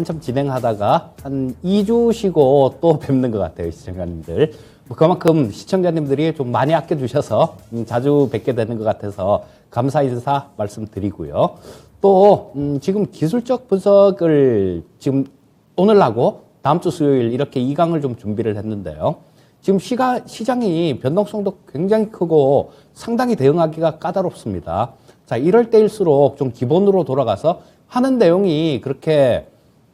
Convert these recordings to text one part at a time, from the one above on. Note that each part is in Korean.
한참 진행하다가 한 2주 쉬고 또 뵙는 것 같아요, 시청자님들. 그만큼 시청자님들이 좀 많이 아껴주셔서 자주 뵙게 되는 것 같아서 감사 인사 말씀드리고요. 또 지금 기술적 분석을 지금 오늘 하고 다음 주 수요일 이렇게 2강을 좀 준비를 했는데요. 지금 시장이 변동성도 굉장히 크고 상당히 대응하기가 까다롭습니다. 자, 이럴 때일수록 좀 기본으로 돌아가서 하는 내용이 그렇게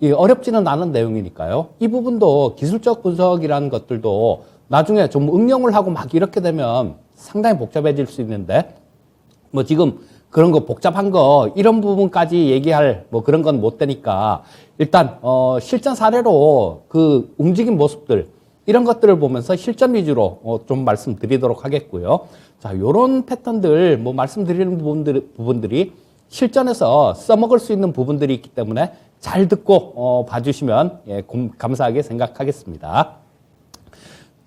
어렵지는 않은 내용이니까요. 이 부분도 기술적 분석이라는 것들도 나중에 좀 응용을 하고 막 이렇게 되면 상당히 복잡해질 수 있는데, 뭐 지금 그런 거 복잡한 거 이런 부분까지 얘기할 뭐 그런 건 못 되니까 일단 실전 사례로 그 움직임 모습들 이런 것들을 보면서 실전 위주로 좀 말씀드리도록 하겠고요. 자, 요런 패턴들 뭐 말씀드리는 부분들이 실전에서 써먹을 수 있는 부분들이 있기 때문에 잘 듣고 봐주시면 감사하게 생각하겠습니다.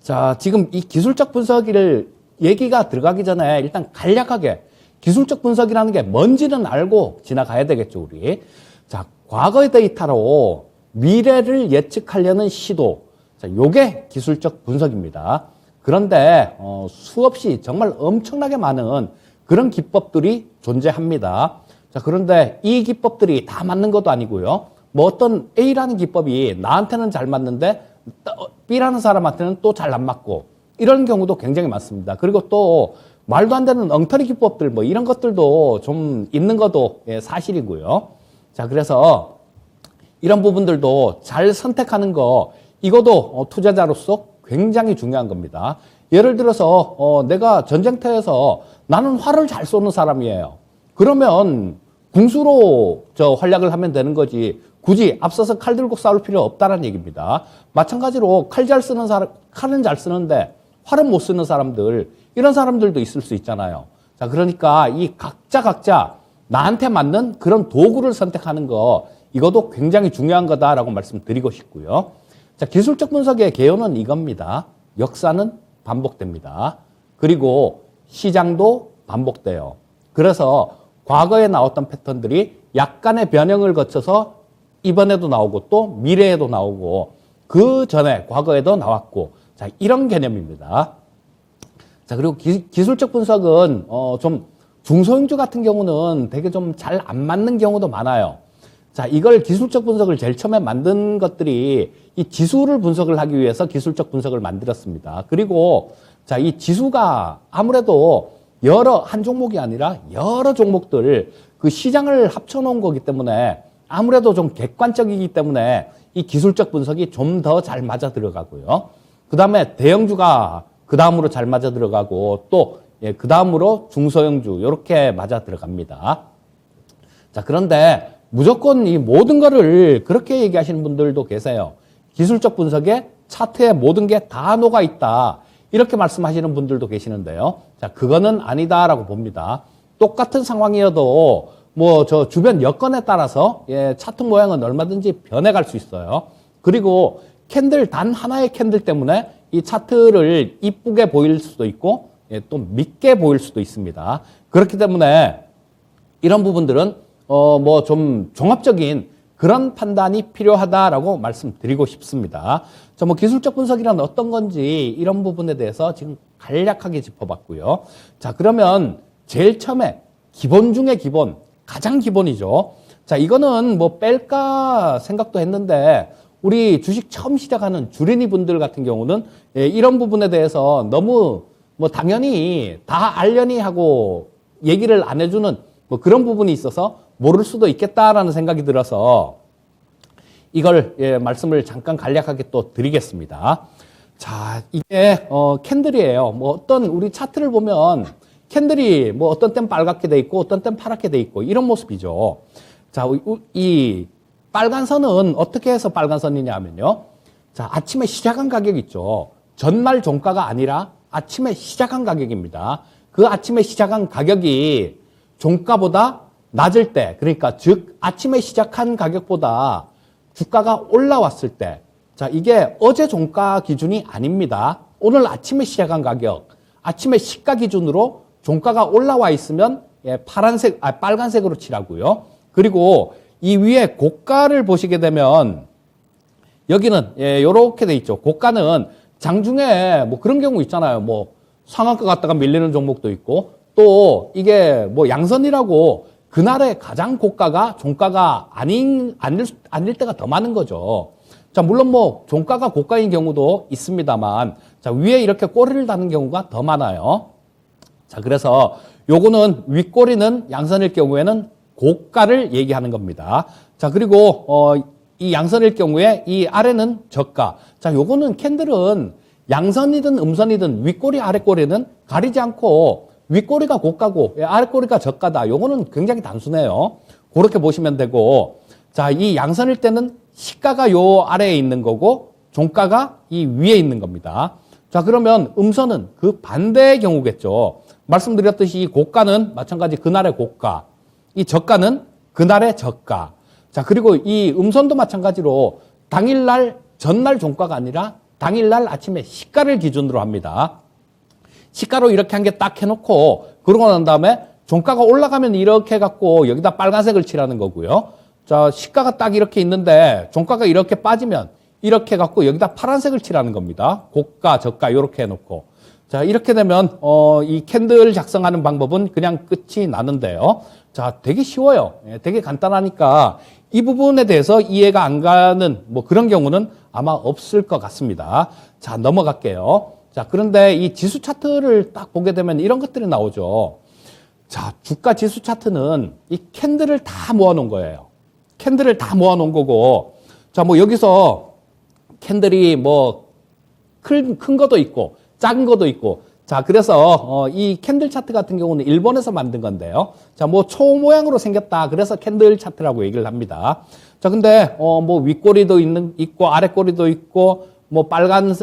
자, 지금 이 기술적 분석을 얘기가 들어가기 전에 일단 간략하게 기술적 분석이라는 게 뭔지는 알고 지나가야 되겠죠, 우리. 자, 과거의 데이터로 미래를 예측하려는 시도. 자, 요게 기술적 분석입니다. 그런데 수없이 정말 엄청나게 많은 그런 기법들이 존재합니다. 자, 그런데 이 기법들이 다 맞는 것도 아니고요. 뭐 어떤 A라는 기법이 나한테는 잘 맞는데 B라는 사람한테는 또 잘 안 맞고 이런 경우도 굉장히 많습니다. 그리고 또 말도 안 되는 엉터리 기법들 뭐 이런 것들도 좀 있는 것도 사실이고요. 자, 그래서 이런 부분들도 잘 선택하는 거 이것도 투자자로서 굉장히 중요한 겁니다. 예를 들어서 내가 전쟁터에서 나는 활을 잘 쏘는 사람이에요. 그러면 궁수로 활약을 하면 되는 거지 굳이 앞서서 칼 들고 싸울 필요 없다는 얘기입니다. 마찬가지로 칼은 잘 쓰는데 활은 못 쓰는 사람들 이런 사람들도 있을 수 있잖아요. 자, 그러니까 이 각자 나한테 맞는 그런 도구를 선택하는 거 이것도 굉장히 중요한 거다라고 말씀드리고 싶고요. 자, 기술적 분석의 개요는 이겁니다. 역사는 반복됩니다. 그리고 시장도 반복돼요. 그래서 과거에 나왔던 패턴들이 약간의 변형을 거쳐서 이번에도 나오고 또 미래에도 나오고 그 전에 과거에도 나왔고 자, 이런 개념입니다. 자, 그리고 기술적 분석은 좀 중소형주 같은 경우는 되게 좀 잘 안 맞는 경우도 많아요. 자, 이걸 기술적 분석을 제일 처음에 만든 것들이 이 지수를 분석을 하기 위해서 기술적 분석을 만들었습니다. 그리고 자, 이 지수가 아무래도 한 종목이 아니라 여러 종목들 그 시장을 합쳐놓은 거기 때문에 아무래도 좀 객관적이기 때문에 이 기술적 분석이 좀 더 잘 맞아 들어가고요. 그 다음에 대형주가 그 다음으로 잘 맞아 들어가고 또 그 다음으로 중소형주 이렇게 맞아 들어갑니다. 자, 그런데 무조건 이 모든 거를 그렇게 얘기하시는 분들도 계세요. 기술적 분석에 차트에 모든 게 다 녹아 있다. 이렇게 말씀하시는 분들도 계시는데요. 자, 그거는 아니다라고 봅니다. 똑같은 상황이어도 뭐 저 주변 여건에 따라서 차트 모양은 얼마든지 변해갈 수 있어요. 그리고 단 하나의 캔들 때문에 이 차트를 이쁘게 보일 수도 있고 또 밉게 보일 수도 있습니다. 그렇기 때문에 이런 부분들은 뭐 좀 종합적인 그런 판단이 필요하다라고 말씀드리고 싶습니다. 뭐 기술적 분석이란 어떤 건지 이런 부분에 대해서 지금 간략하게 짚어봤고요. 자, 그러면 제일 처음에 기본 중에 기본, 가장 기본이죠. 자, 이거는 뭐 뺄까 생각도 했는데 우리 주식 처음 시작하는 주린이 분들 같은 경우는 이런 부분에 대해서 너무 뭐 당연히 다 알려니 하고 얘기를 안 해주는 뭐 그런 부분이 있어서 모를 수도 있겠다라는 생각이 들어서 이걸 말씀을 잠깐 간략하게 또 드리겠습니다. 자, 이게 캔들이에요. 뭐 어떤 우리 차트를 보면 캔들이 뭐 어떤 땐 빨갛게 돼 있고 어떤 땐 파랗게 돼 있고 이런 모습이죠. 자, 이 빨간 선은 어떻게 해서 빨간 선이냐 하면요. 자, 아침에 시작한 가격 있죠. 전날 종가가 아니라 아침에 시작한 가격입니다. 그 아침에 시작한 가격이 종가보다 낮을 때, 그러니까 즉 아침에 시작한 가격보다 주가가 올라왔을 때, 자, 이게 어제 종가 기준이 아닙니다. 오늘 아침에 시작한 가격, 아침에 시가 기준으로 종가가 올라와 있으면 빨간색으로 칠하고요. 그리고 이 위에 고가를 보시게 되면 여기는 요렇게 돼 있죠. 고가는 장중에 뭐 그런 경우 있잖아요. 뭐 상한가 갔다가 밀리는 종목도 있고 또 이게 뭐 양선이라고 그날의 가장 고가가 종가가 아닐 때가 더 많은 거죠. 자, 물론 뭐 종가가 고가인 경우도 있습니다만 자, 위에 이렇게 꼬리를 다는 경우가 더 많아요. 자, 그래서 요거는 윗꼬리는 양선일 경우에는 고가를 얘기하는 겁니다. 자, 그리고 이 양선일 경우에 이 아래는 저가. 자, 요거는 캔들은 양선이든 음선이든 윗꼬리 아랫꼬리는 가리지 않고 윗꼬리가 고가고 아랫꼬리가 저가다. 요거는 굉장히 단순해요. 그렇게 보시면 되고 자, 이 양선일 때는 시가가 요 아래에 있는 거고 종가가 이 위에 있는 겁니다. 자, 그러면 음선은 그 반대의 경우겠죠. 말씀드렸듯이 이 고가는 마찬가지 그날의 고가, 이 저가는 그날의 저가. 자, 그리고 이 음선도 마찬가지로 당일날, 전날 종가가 아니라 당일날 아침에 시가를 기준으로 합니다. 시가로 이렇게 한 개 딱 해놓고 그러고 난 다음에 종가가 올라가면 이렇게 해갖고 여기다 빨간색을 칠하는 거고요. 자, 시가가 딱 이렇게 있는데 종가가 이렇게 빠지면 이렇게 해갖고 여기다 파란색을 칠하는 겁니다. 고가, 저가 이렇게 해놓고. 자, 이렇게 되면 이 캔들 작성하는 방법은 그냥 끝이 나는데요. 자, 되게 쉬워요. 되게 간단하니까 이 부분에 대해서 이해가 안 가는 뭐 그런 경우는 아마 없을 것 같습니다. 자, 넘어갈게요. 자, 그런데 이 지수 차트를 딱 보게 되면 이런 것들이 나오죠. 자, 주가 지수 차트는 이 캔들을 다 모아놓은 거예요. 캔들을 다 모아놓은 거고, 자, 뭐 여기서 캔들이 뭐 큰 것도 있고, 작은 것도 있고, 자, 그래서 이 캔들 차트 같은 경우는 일본에서 만든 건데요. 자, 뭐 초 모양으로 생겼다. 그래서 캔들 차트라고 얘기를 합니다. 자, 근데 뭐 윗꼬리도 있고 아랫꼬리도 있고 뭐 빨간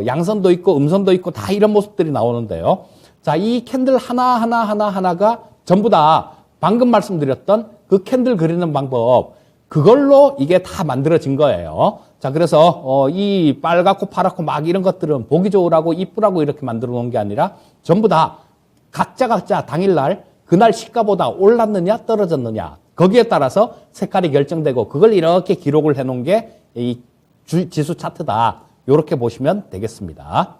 양선도 있고 음선도 있고 다 이런 모습들이 나오는데요. 자, 이 캔들 하나가 전부 다 방금 말씀드렸던 그 캔들 그리는 방법, 그걸로 이게 다 만들어진 거예요. 자, 그래서 이 빨갛고 파랗고 막 이런 것들은 보기 좋으라고 이쁘라고 이렇게 만들어 놓은 게 아니라 전부 다 각자 당일날 그날 시가보다 올랐느냐 떨어졌느냐 거기에 따라서 색깔이 결정되고 그걸 이렇게 기록을 해 놓은 게 이 지수 차트다. 이렇게 보시면 되겠습니다.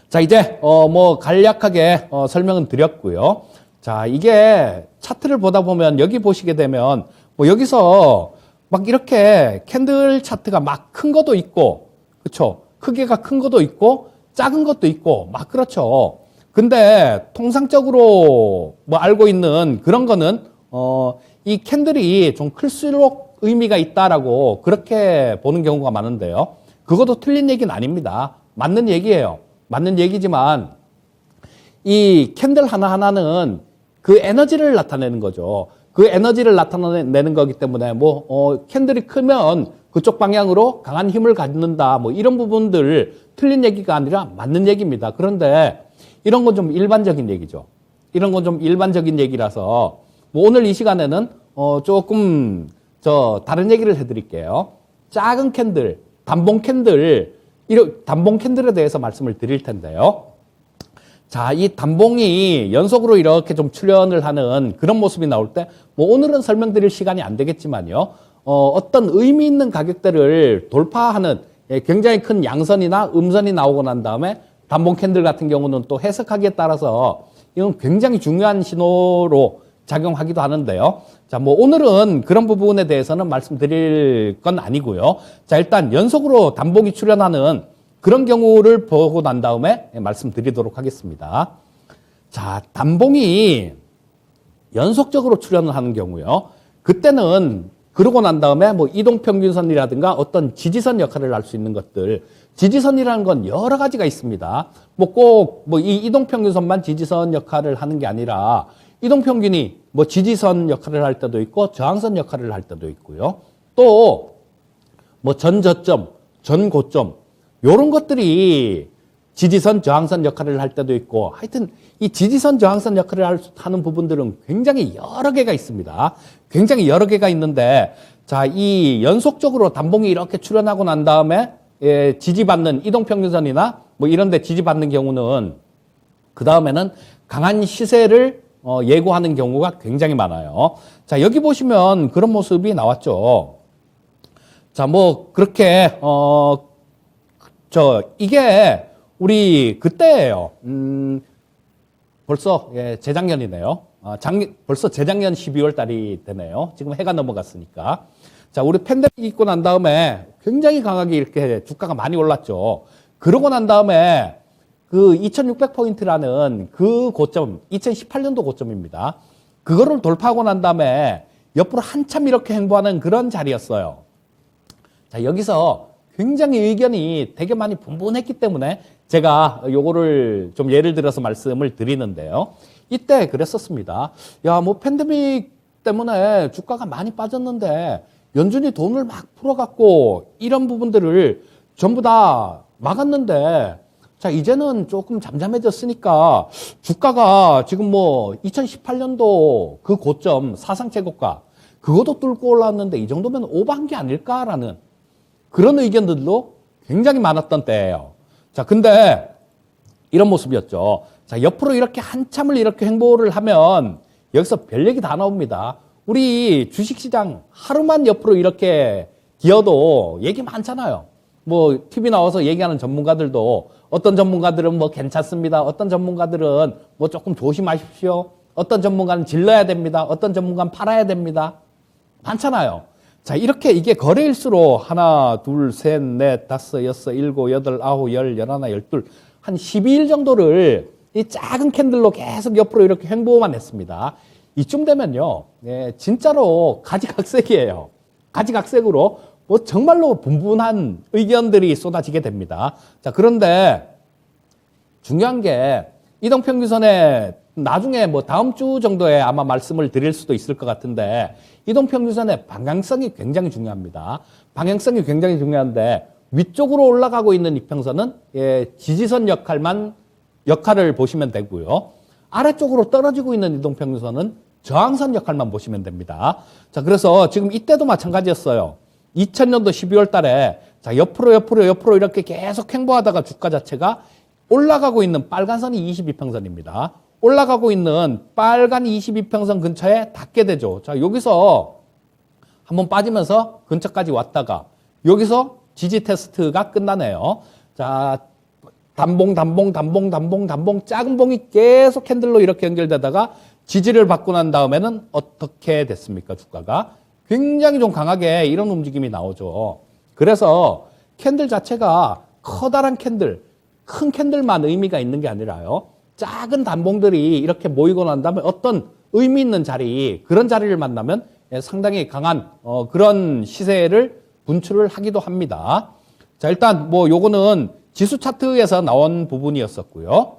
자, 이제 뭐 간략하게 설명은 드렸고요. 자, 이게 차트를 보다 보면 여기 보시게 되면 뭐 여기서 막 이렇게 캔들 차트가 막 큰 것도 있고, 그렇죠? 크기가 큰 것도 있고 작은 것도 있고 막 그렇죠. 근데 통상적으로 뭐 알고 있는 그런 거는 이 캔들이 좀 클수록 의미가 있다라고 그렇게 보는 경우가 많은데요. 그것도 틀린 얘기는 아닙니다. 맞는 얘기예요. 맞는 얘기지만 이 캔들 하나하나는 그 에너지를 나타내는 거죠. 그 에너지를 나타내는 거기 때문에 뭐 캔들이 크면 그쪽 방향으로 강한 힘을 갖는다. 뭐 이런 부분들 틀린 얘기가 아니라 맞는 얘기입니다. 그런데 이런 건 좀 일반적인 얘기죠. 이런 건 좀 일반적인 얘기라서 뭐 오늘 이 시간에는 조금 다른 얘기를 해드릴게요. 작은 캔들, 단봉 캔들, 단봉 캔들에 대해서 말씀을 드릴 텐데요. 자, 이 단봉이 연속으로 이렇게 좀 출현을 하는 그런 모습이 나올 때, 뭐 오늘은 설명드릴 시간이 안 되겠지만요. 어떤 의미 있는 가격대를 돌파하는 굉장히 큰 양선이나 음선이 나오고 난 다음에 단봉 캔들 같은 경우는 또 해석하기에 따라서 이건 굉장히 중요한 신호로 작용하기도 하는데요. 자, 뭐 오늘은 그런 부분에 대해서는 말씀드릴 건 아니고요. 자, 일단 연속으로 단봉이 출현하는 그런 경우를 보고 난 다음에 말씀드리도록 하겠습니다. 자, 단봉이 연속적으로 출현을 하는 경우요. 그때는 그러고 난 다음에 뭐 이동평균선이라든가 어떤 지지선 역할을 할 수 있는 것들, 지지선이라는 건 여러 가지가 있습니다. 뭐 꼭 뭐 이 이동평균선만 지지선 역할을 하는 게 아니라 이동평균이 뭐 지지선 역할을 할 때도 있고 저항선 역할을 할 때도 있고요. 또 뭐 전저점, 전고점 요런 것들이 지지선, 저항선 역할을 할 때도 있고 하여튼 이 지지선, 저항선 역할을 하는 부분들은 굉장히 여러 개가 있습니다. 굉장히 여러 개가 있는데 자, 이 연속적으로 단봉이 이렇게 출현하고 난 다음에 지지받는 이동평균선이나 뭐 이런 데 지지받는 경우는 그 다음에는 강한 시세를 예고하는 경우가 굉장히 많아요. 자, 여기 보시면 그런 모습이 나왔죠. 자, 뭐 그렇게 이게 우리 그때예요. 벌써 재작년이네요. 벌써 재작년 12월 달이 되네요. 지금 해가 넘어갔으니까. 자, 우리 팬데믹 있고 난 다음에 굉장히 강하게 이렇게 주가가 많이 올랐죠. 그러고 난 다음에 그 2600포인트라는 그 고점, 2018년도 고점입니다. 그거를 돌파하고 난 다음에 옆으로 한참 이렇게 행보하는 그런 자리였어요. 자, 여기서 굉장히 의견이 되게 많이 분분했기 때문에 제가 요거를 좀 예를 들어서 말씀을 드리는데요. 이때 그랬었습니다. 야, 뭐 팬데믹 때문에 주가가 많이 빠졌는데 연준이 돈을 막 풀어갖고 이런 부분들을 전부 다 막았는데 자, 이제는 조금 잠잠해졌으니까 주가가 지금 뭐 2018년도 그 고점 사상 최고가 그것도 뚫고 올라왔는데 이 정도면 오버한 게 아닐까라는 그런 의견들도 굉장히 많았던 때예요. 자, 근데 이런 모습이었죠. 자, 옆으로 이렇게 한참을 이렇게 행보를 하면 여기서 별 얘기 다 나옵니다. 우리 주식시장 하루만 옆으로 이렇게 기어도 얘기 많잖아요. 뭐 TV 나와서 얘기하는 전문가들도 어떤 전문가들은 뭐 괜찮습니다. 어떤 전문가들은 뭐 조금 조심하십시오. 어떤 전문가는 질러야 됩니다. 어떤 전문가는 팔아야 됩니다. 많잖아요. 자, 이렇게 이게 거래일수로 하나, 둘, 셋, 넷, 다섯, 여섯, 일곱, 여덟, 아홉, 열, 열하나, 열둘, 한 12일 정도를 이 작은 캔들로 계속 옆으로 이렇게 횡보만 했습니다. 이쯤 되면요, 진짜로 가지각색이에요. 가지각색으로 뭐 정말로 분분한 의견들이 쏟아지게 됩니다. 자, 그런데 중요한 게 이동평균선에 나중에 뭐 다음 주 정도에 아마 말씀을 드릴 수도 있을 것 같은데 이동평균선의 방향성이 굉장히 중요합니다. 방향성이 굉장히 중요한데 위쪽으로 올라가고 있는 이평선은 지지선 역할을 보시면 되고요. 아래쪽으로 떨어지고 있는 이동평균선은 저항선 역할만 보시면 됩니다. 자, 그래서 지금 이때도 마찬가지였어요. 2000년도 12월 달에 자, 옆으로 이렇게 계속 행보하다가 주가 자체가 올라가고 있는 빨간 선이 22평선입니다. 올라가고 있는 빨간 22평선 근처에 닿게 되죠. 자, 여기서 한번 빠지면서 근처까지 왔다가 여기서 지지 테스트가 끝나네요. 자, 단봉 작은 봉이 계속 캔들로 이렇게 연결되다가 지지를 받고 난 다음에는 어떻게 됐습니까? 주가가 굉장히 좀 강하게 이런 움직임이 나오죠. 그래서 캔들 자체가 커다란 캔들, 큰 캔들만 의미가 있는 게 아니라요. 작은 단봉들이 이렇게 모이고 난 다음에 어떤 의미 있는 자리, 그런 자리를 만나면 상당히 강한 그런 시세를 분출을 하기도 합니다. 자, 일단 뭐 요거는 지수 차트에서 나온 부분이었었고요.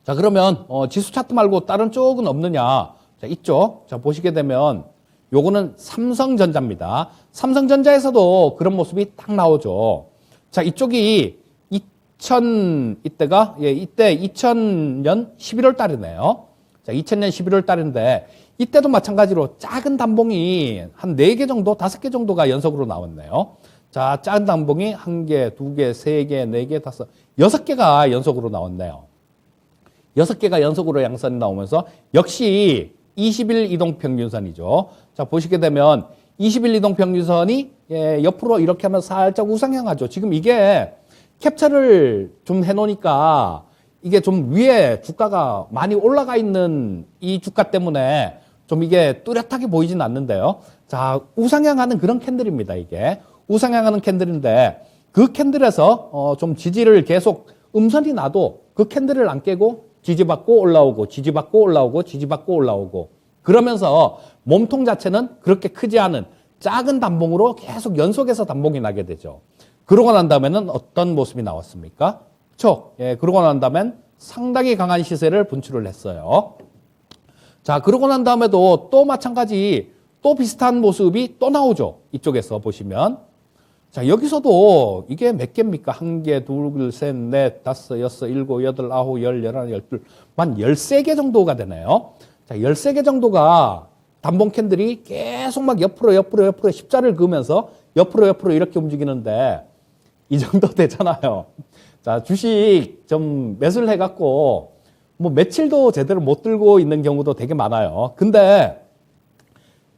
자, 그러면 지수 차트 말고 다른 쪽은 없느냐? 자, 있죠. 자, 보시게 되면 요거는 삼성전자입니다. 삼성전자에서도 그런 모습이 딱 나오죠. 자, 이쪽이 이때 2000년 11월 달이네요. 자, 2000년 11월 달인데 이때도 마찬가지로 작은 단봉이 한 4개 정도, 5개 정도가 연속으로 나왔네요. 자, 작은 단봉이 1개, 2개, 3개, 4개, 6개가 연속으로 나왔네요. 6개가 연속으로 양선이 나오면서 역시 20일 이동평균선이죠. 자, 보시게 되면 20일 이동평균선이 옆으로 이렇게 하면 살짝 우상향하죠. 지금 이게 캡처를 좀 해놓으니까 이게 좀 위에 주가가 많이 올라가 있는 이 주가 때문에 좀 이게 뚜렷하게 보이진 않는데요. 자, 우상향하는 그런 캔들입니다. 이게 우상향하는 캔들인데 그 캔들에서 좀 지지를 계속 음선이 나도 그 캔들을 안 깨고 지지받고 올라오고 지지받고 올라오고 지지받고 올라오고 그러면서 몸통 자체는 그렇게 크지 않은 작은 단봉으로 계속 연속해서 단봉이 나게 되죠. 그러고 난 다음에는 어떤 모습이 나왔습니까? 그렇죠? 그러고 난 다음엔 상당히 강한 시세를 분출을 했어요. 자, 그러고 난 다음에도 또 마찬가지 또 비슷한 모습이 또 나오죠. 이쪽에서 보시면. 자, 여기서도 이게 몇 개입니까? 1개, 2, 3, 4, 5, 6, 7, 8, 9, 10, 11, 12, 만 13개 정도가 되네요. 자, 13개 정도가 단봉 캔들이 계속 막 옆으로 십자를 그으면서 옆으로 이렇게 움직이는데 이 정도 되잖아요. 자, 주식 좀 매수를 해갖고 뭐 며칠도 제대로 못 들고 있는 경우도 되게 많아요. 근데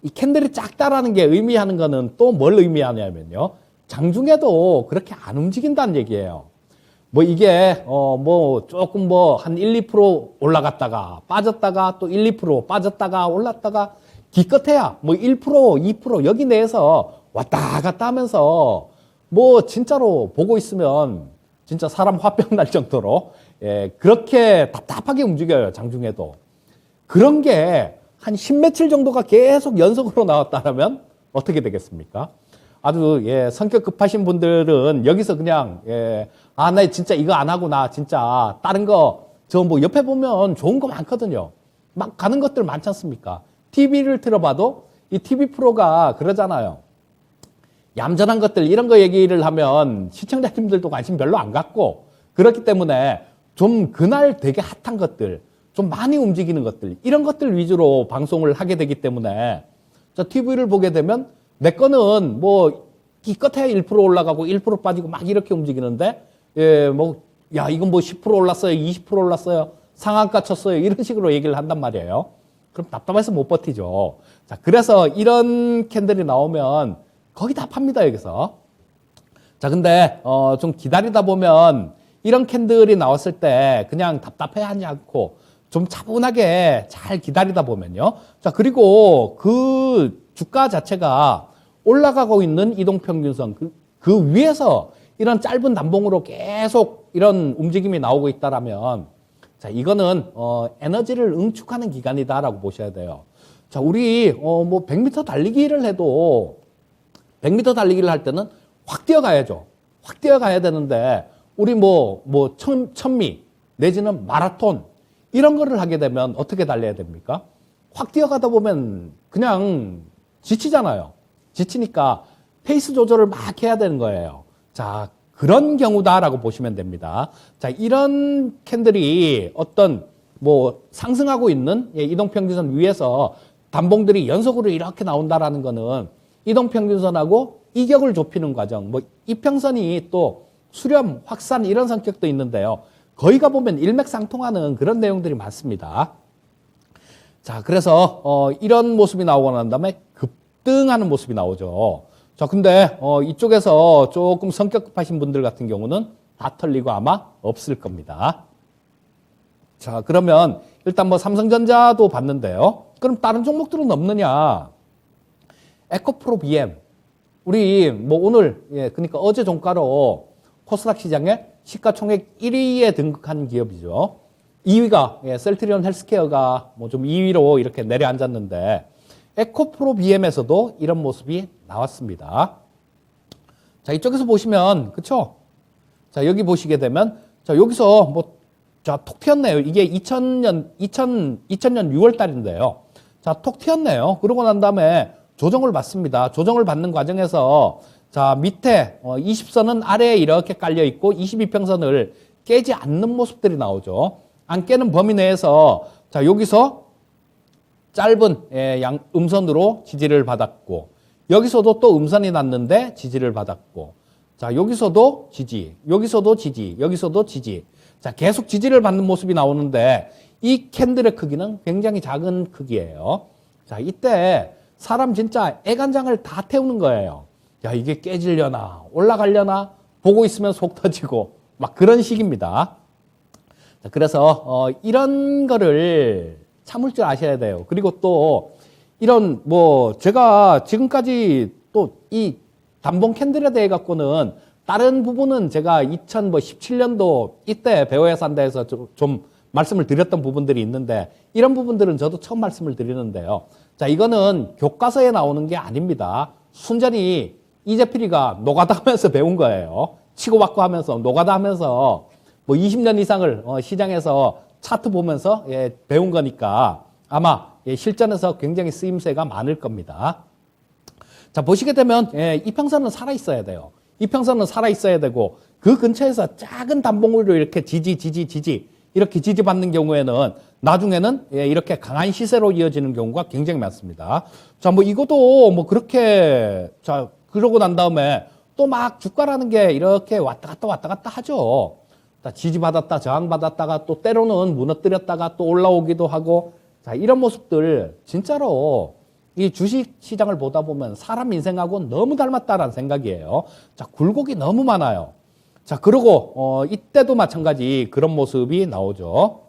이 캔들이 작다라는 게 의미하는 거는 또 뭘 의미하냐면요. 장중에도 그렇게 안 움직인다는 얘기예요. 뭐 이게 뭐 조금 뭐 한 1, 2% 올라갔다가 빠졌다가 또 1, 2% 빠졌다가 올랐다가 기껏해야 뭐 1%, 2% 여기 내에서 왔다 갔다 하면서 뭐 진짜로 보고 있으면 진짜 사람 화병 날 정도로 그렇게 답답하게 움직여요. 장중에도. 그런 게 한 10며칠 정도가 계속 연속으로 나왔다면 어떻게 되겠습니까? 아주 성격 급하신 분들은 여기서 그냥 나 진짜 이거 안 하고 나 진짜 다른 거 저 뭐 옆에 보면 좋은 거 많거든요. 막 가는 것들 많지 않습니까? TV를 틀어봐도 이 TV 프로가 그러잖아요. 얌전한 것들 이런 거 얘기를 하면 시청자님들도 관심 별로 안 갖고 그렇기 때문에 좀 그날 되게 핫한 것들 좀 많이 움직이는 것들 이런 것들 위주로 방송을 하게 되기 때문에 TV를 보게 되면 내 거는 뭐 기껏해야 1% 올라가고 1% 빠지고 막 이렇게 움직이는데 이건 뭐 10% 올랐어요 20% 올랐어요 상한가 쳤어요 이런 식으로 얘기를 한단 말이에요. 그럼 답답해서 못 버티죠. 자, 그래서 이런 캔들이 나오면 거의 다 팝니다 여기서. 자, 근데 좀 기다리다 보면 이런 캔들이 나왔을 때 그냥 답답해하지 않고 좀 차분하게 잘 기다리다 보면요. 자, 그리고 그 주가 자체가 올라가고 있는 이동평균선 그 위에서 이런 짧은 단봉으로 계속 이런 움직임이 나오고 있다라면 자, 이거는 에너지를 응축하는 기간이다라고 보셔야 돼요. 자, 우리 뭐 100m 달리기를 해도 100m 달리기를 할 때는 확 뛰어가야죠. 확 뛰어가야 되는데 우리 뭐 천미 내지는 마라톤 이런 거를 하게 되면 어떻게 달려야 됩니까? 확 뛰어가다 보면 그냥 지치잖아요. 지치니까 페이스 조절을 막 해야 되는 거예요. 자, 그런 경우다라고 보시면 됩니다. 자, 이런 캔들이 어떤 뭐 상승하고 있는 이동평균선 위에서 단봉들이 연속으로 이렇게 나온다라는 거는 이동평균선하고 이격을 좁히는 과정, 뭐 이평선이 또 수렴, 확산 이런 성격도 있는데요. 거기 가보면 일맥상통하는 그런 내용들이 많습니다. 자, 그래서 이런 모습이 나오고 난 다음에 급등하는 모습이 나오죠. 자, 근데 이쪽에서 조금 성격 급하신 분들 같은 경우는 다 털리고 아마 없을 겁니다. 자, 그러면 일단 뭐 삼성전자도 봤는데요. 그럼 다른 종목들은 없느냐? 에코프로 BM. 우리 뭐 오늘 그러니까 어제 종가로 코스닥 시장에 시가총액 1위에 등극한 기업이죠. 2위가 셀트리온 헬스케어가 뭐 좀 2위로 이렇게 내려앉았는데 에코프로 BM에서도 이런 모습이 나왔습니다. 자, 이쪽에서 보시면 그쵸? 자, 여기 보시게 되면 자, 여기서 뭐 톡 튀었네요. 이게 2000년 6월 달인데요. 자, 톡 튀었네요. 그러고 난 다음에 조정을 받습니다. 조정을 받는 과정에서 자, 밑에 20선은 아래에 이렇게 깔려 있고 22평선을 깨지 않는 모습들이 나오죠. 안 깨는 범위 내에서 자, 여기서 짧은 음선으로 지지를 받았고 여기서도 또 음선이 났는데 지지를 받았고 자, 여기서도 지지, 여기서도 지지, 여기서도 지지. 자, 계속 지지를 받는 모습이 나오는데 이 캔들의 크기는 굉장히 작은 크기예요. 자, 이때 사람 진짜 애간장을 다 태우는 거예요. 야, 이게 깨지려나 올라가려나 보고 있으면 속 터지고 막 그런 식입니다. 자, 그래서 이런 거를 참을 줄 아셔야 돼요. 그리고 또 이런 뭐 제가 지금까지 또 이 단봉 캔들에 대해 갖고는 다른 부분은 제가 2017년도 이때 배워야 산다해서 좀 말씀을 드렸던 부분들이 있는데 이런 부분들은 저도 처음 말씀을 드리는데요. 자, 이거는 교과서에 나오는 게 아닙니다. 순전히 이재필이가 노가다 하면서 배운 거예요. 치고받고 하면서 노가다 하면서 뭐 20년 이상을 시장에서 차트 보면서 배운 거니까 아마 실전에서 굉장히 쓰임새가 많을 겁니다. 자, 보시게 되면 이평선은 살아있어야 돼요. 이평선은 살아있어야 되고 그 근처에서 작은 단봉으로 이렇게 지지 이렇게 지지받는 경우에는 나중에는 이렇게 강한 시세로 이어지는 경우가 굉장히 많습니다. 자, 뭐 이것도 뭐 그렇게 자 그러고 난 다음에 또 막 주가라는 게 이렇게 왔다 갔다 하죠. 자, 지지받았다, 저항받았다가 또 때로는 무너뜨렸다가 또 올라오기도 하고, 자, 이런 모습들 진짜로 이 주식 시장을 보다 보면 사람 인생하고 너무 닮았다라는 생각이에요. 자, 굴곡이 너무 많아요. 자, 그리고 이때도 마찬가지 그런 모습이 나오죠.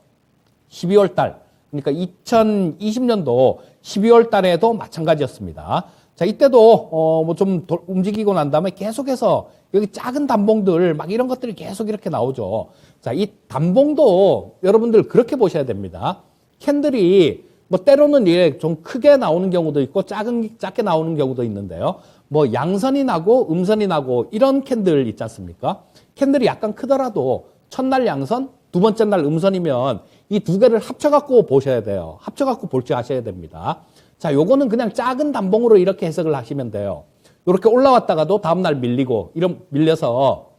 12월 달, 그러니까 2020년도 12월 달에도 마찬가지였습니다. 자, 이때도 뭐 좀 움직이고 난 다음에 계속해서 여기 작은 단봉들 막 이런 것들이 계속 이렇게 나오죠. 자, 이 단봉도 여러분들 그렇게 보셔야 됩니다. 캔들이 뭐 때로는 이게 좀 크게 나오는 경우도 있고 작게 나오는 경우도 있는데요. 뭐 양선이 나고 음선이 나고 이런 캔들 있지 않습니까? 캔들이 약간 크더라도 첫날 양선, 두 번째 날 음선이면 이 두 개를 합쳐갖고 보셔야 돼요. 합쳐갖고 볼 줄 아셔야 됩니다. 자, 요거는 그냥 작은 단봉으로 이렇게 해석을 하시면 돼요. 이렇게 올라왔다가도 다음날 밀려서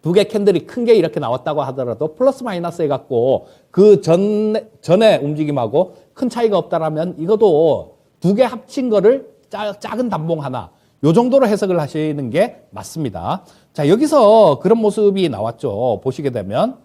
두 개 캔들이 큰 게 이렇게 나왔다고 하더라도 플러스 마이너스 해갖고 그 전에 움직임하고 큰 차이가 없다라면 이것도 두 개 합친 거를 작은 단봉 하나 요 정도로 해석을 하시는 게 맞습니다. 자, 여기서 그런 모습이 나왔죠. 보시게 되면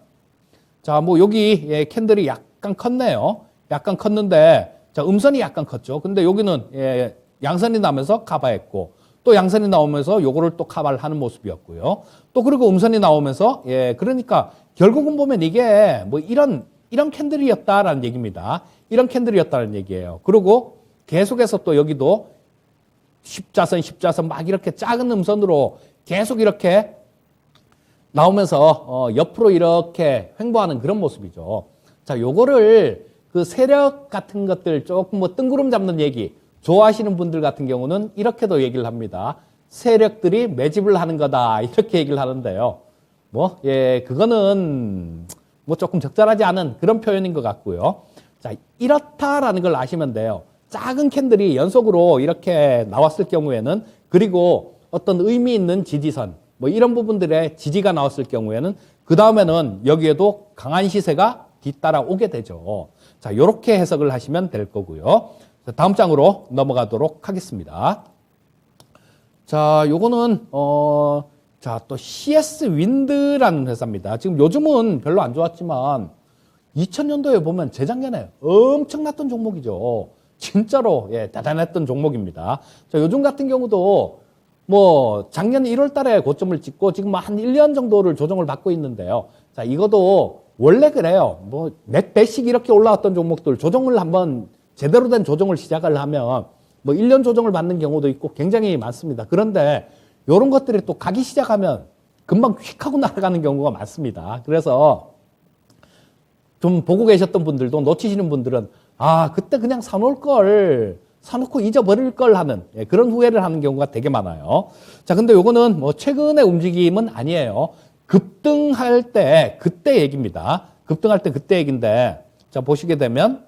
자, 뭐 여기 캔들이 약간 컸네요. 약간 컸는데 자, 음선이 약간 컸죠. 근데 여기는 양선이 나면서 카바했고 또 양선이 나오면서 요거를 또 카바를 하는 모습이었고요. 또 그리고 음선이 나오면서 그러니까 결국은 보면 이게 뭐 이런 캔들이었다라는 얘기입니다. 이런 캔들이었다는 얘기예요. 그리고 계속해서 또 여기도 십자선 막 이렇게 작은 음선으로 계속 이렇게 나오면서 옆으로 이렇게 횡보하는 그런 모습이죠. 자, 요거를 그 세력 같은 것들 조금 뭐 뜬구름 잡는 얘기 좋아하시는 분들 같은 경우는 이렇게도 얘기를 합니다. 세력들이 매집을 하는 거다 이렇게 얘기를 하는데요. 뭐 그거는 뭐 조금 적절하지 않은 그런 표현인 것 같고요. 자, 이렇다라는 걸 아시면 돼요. 작은 캔들이 연속으로 이렇게 나왔을 경우에는 그리고 어떤 의미 있는 지지선 뭐 이런 부분들의 지지가 나왔을 경우에는 그 다음에는 여기에도 강한 시세가 뒤따라 오게 되죠. 자, 이렇게 해석을 하시면 될 거고요. 자, 다음 장으로 넘어가도록 하겠습니다. 자, 요거는 자, 또 CS 윈드라는 회사입니다. 지금 요즘은 별로 안 좋았지만 2000년도에 보면 재작년에 엄청났던 종목이죠. 진짜로 대단했던 종목입니다. 자, 요즘 같은 경우도 뭐 작년 1월 달에 고점을 찍고 지금 한 1년 정도를 조정을 받고 있는데요. 자, 이것도 원래 그래요. 뭐 몇 배씩 이렇게 올라왔던 종목들 조정을 한번 제대로 된 조정을 시작을 하면 뭐 1년 조정을 받는 경우도 있고 굉장히 많습니다. 그런데 이런 것들이 또 가기 시작하면 금방 휙 하고 날아가는 경우가 많습니다. 그래서 좀 보고 계셨던 분들도 놓치시는 분들은 아, 그때 그냥 사놓을 걸, 사놓고 잊어버릴 걸 하는 그런 후회를 하는 경우가 되게 많아요. 자, 근데 요거는 뭐 최근의 움직임은 아니에요. 급등할 때 그때 얘기입니다. 급등할 때 그때 얘기인데 자, 보시게 되면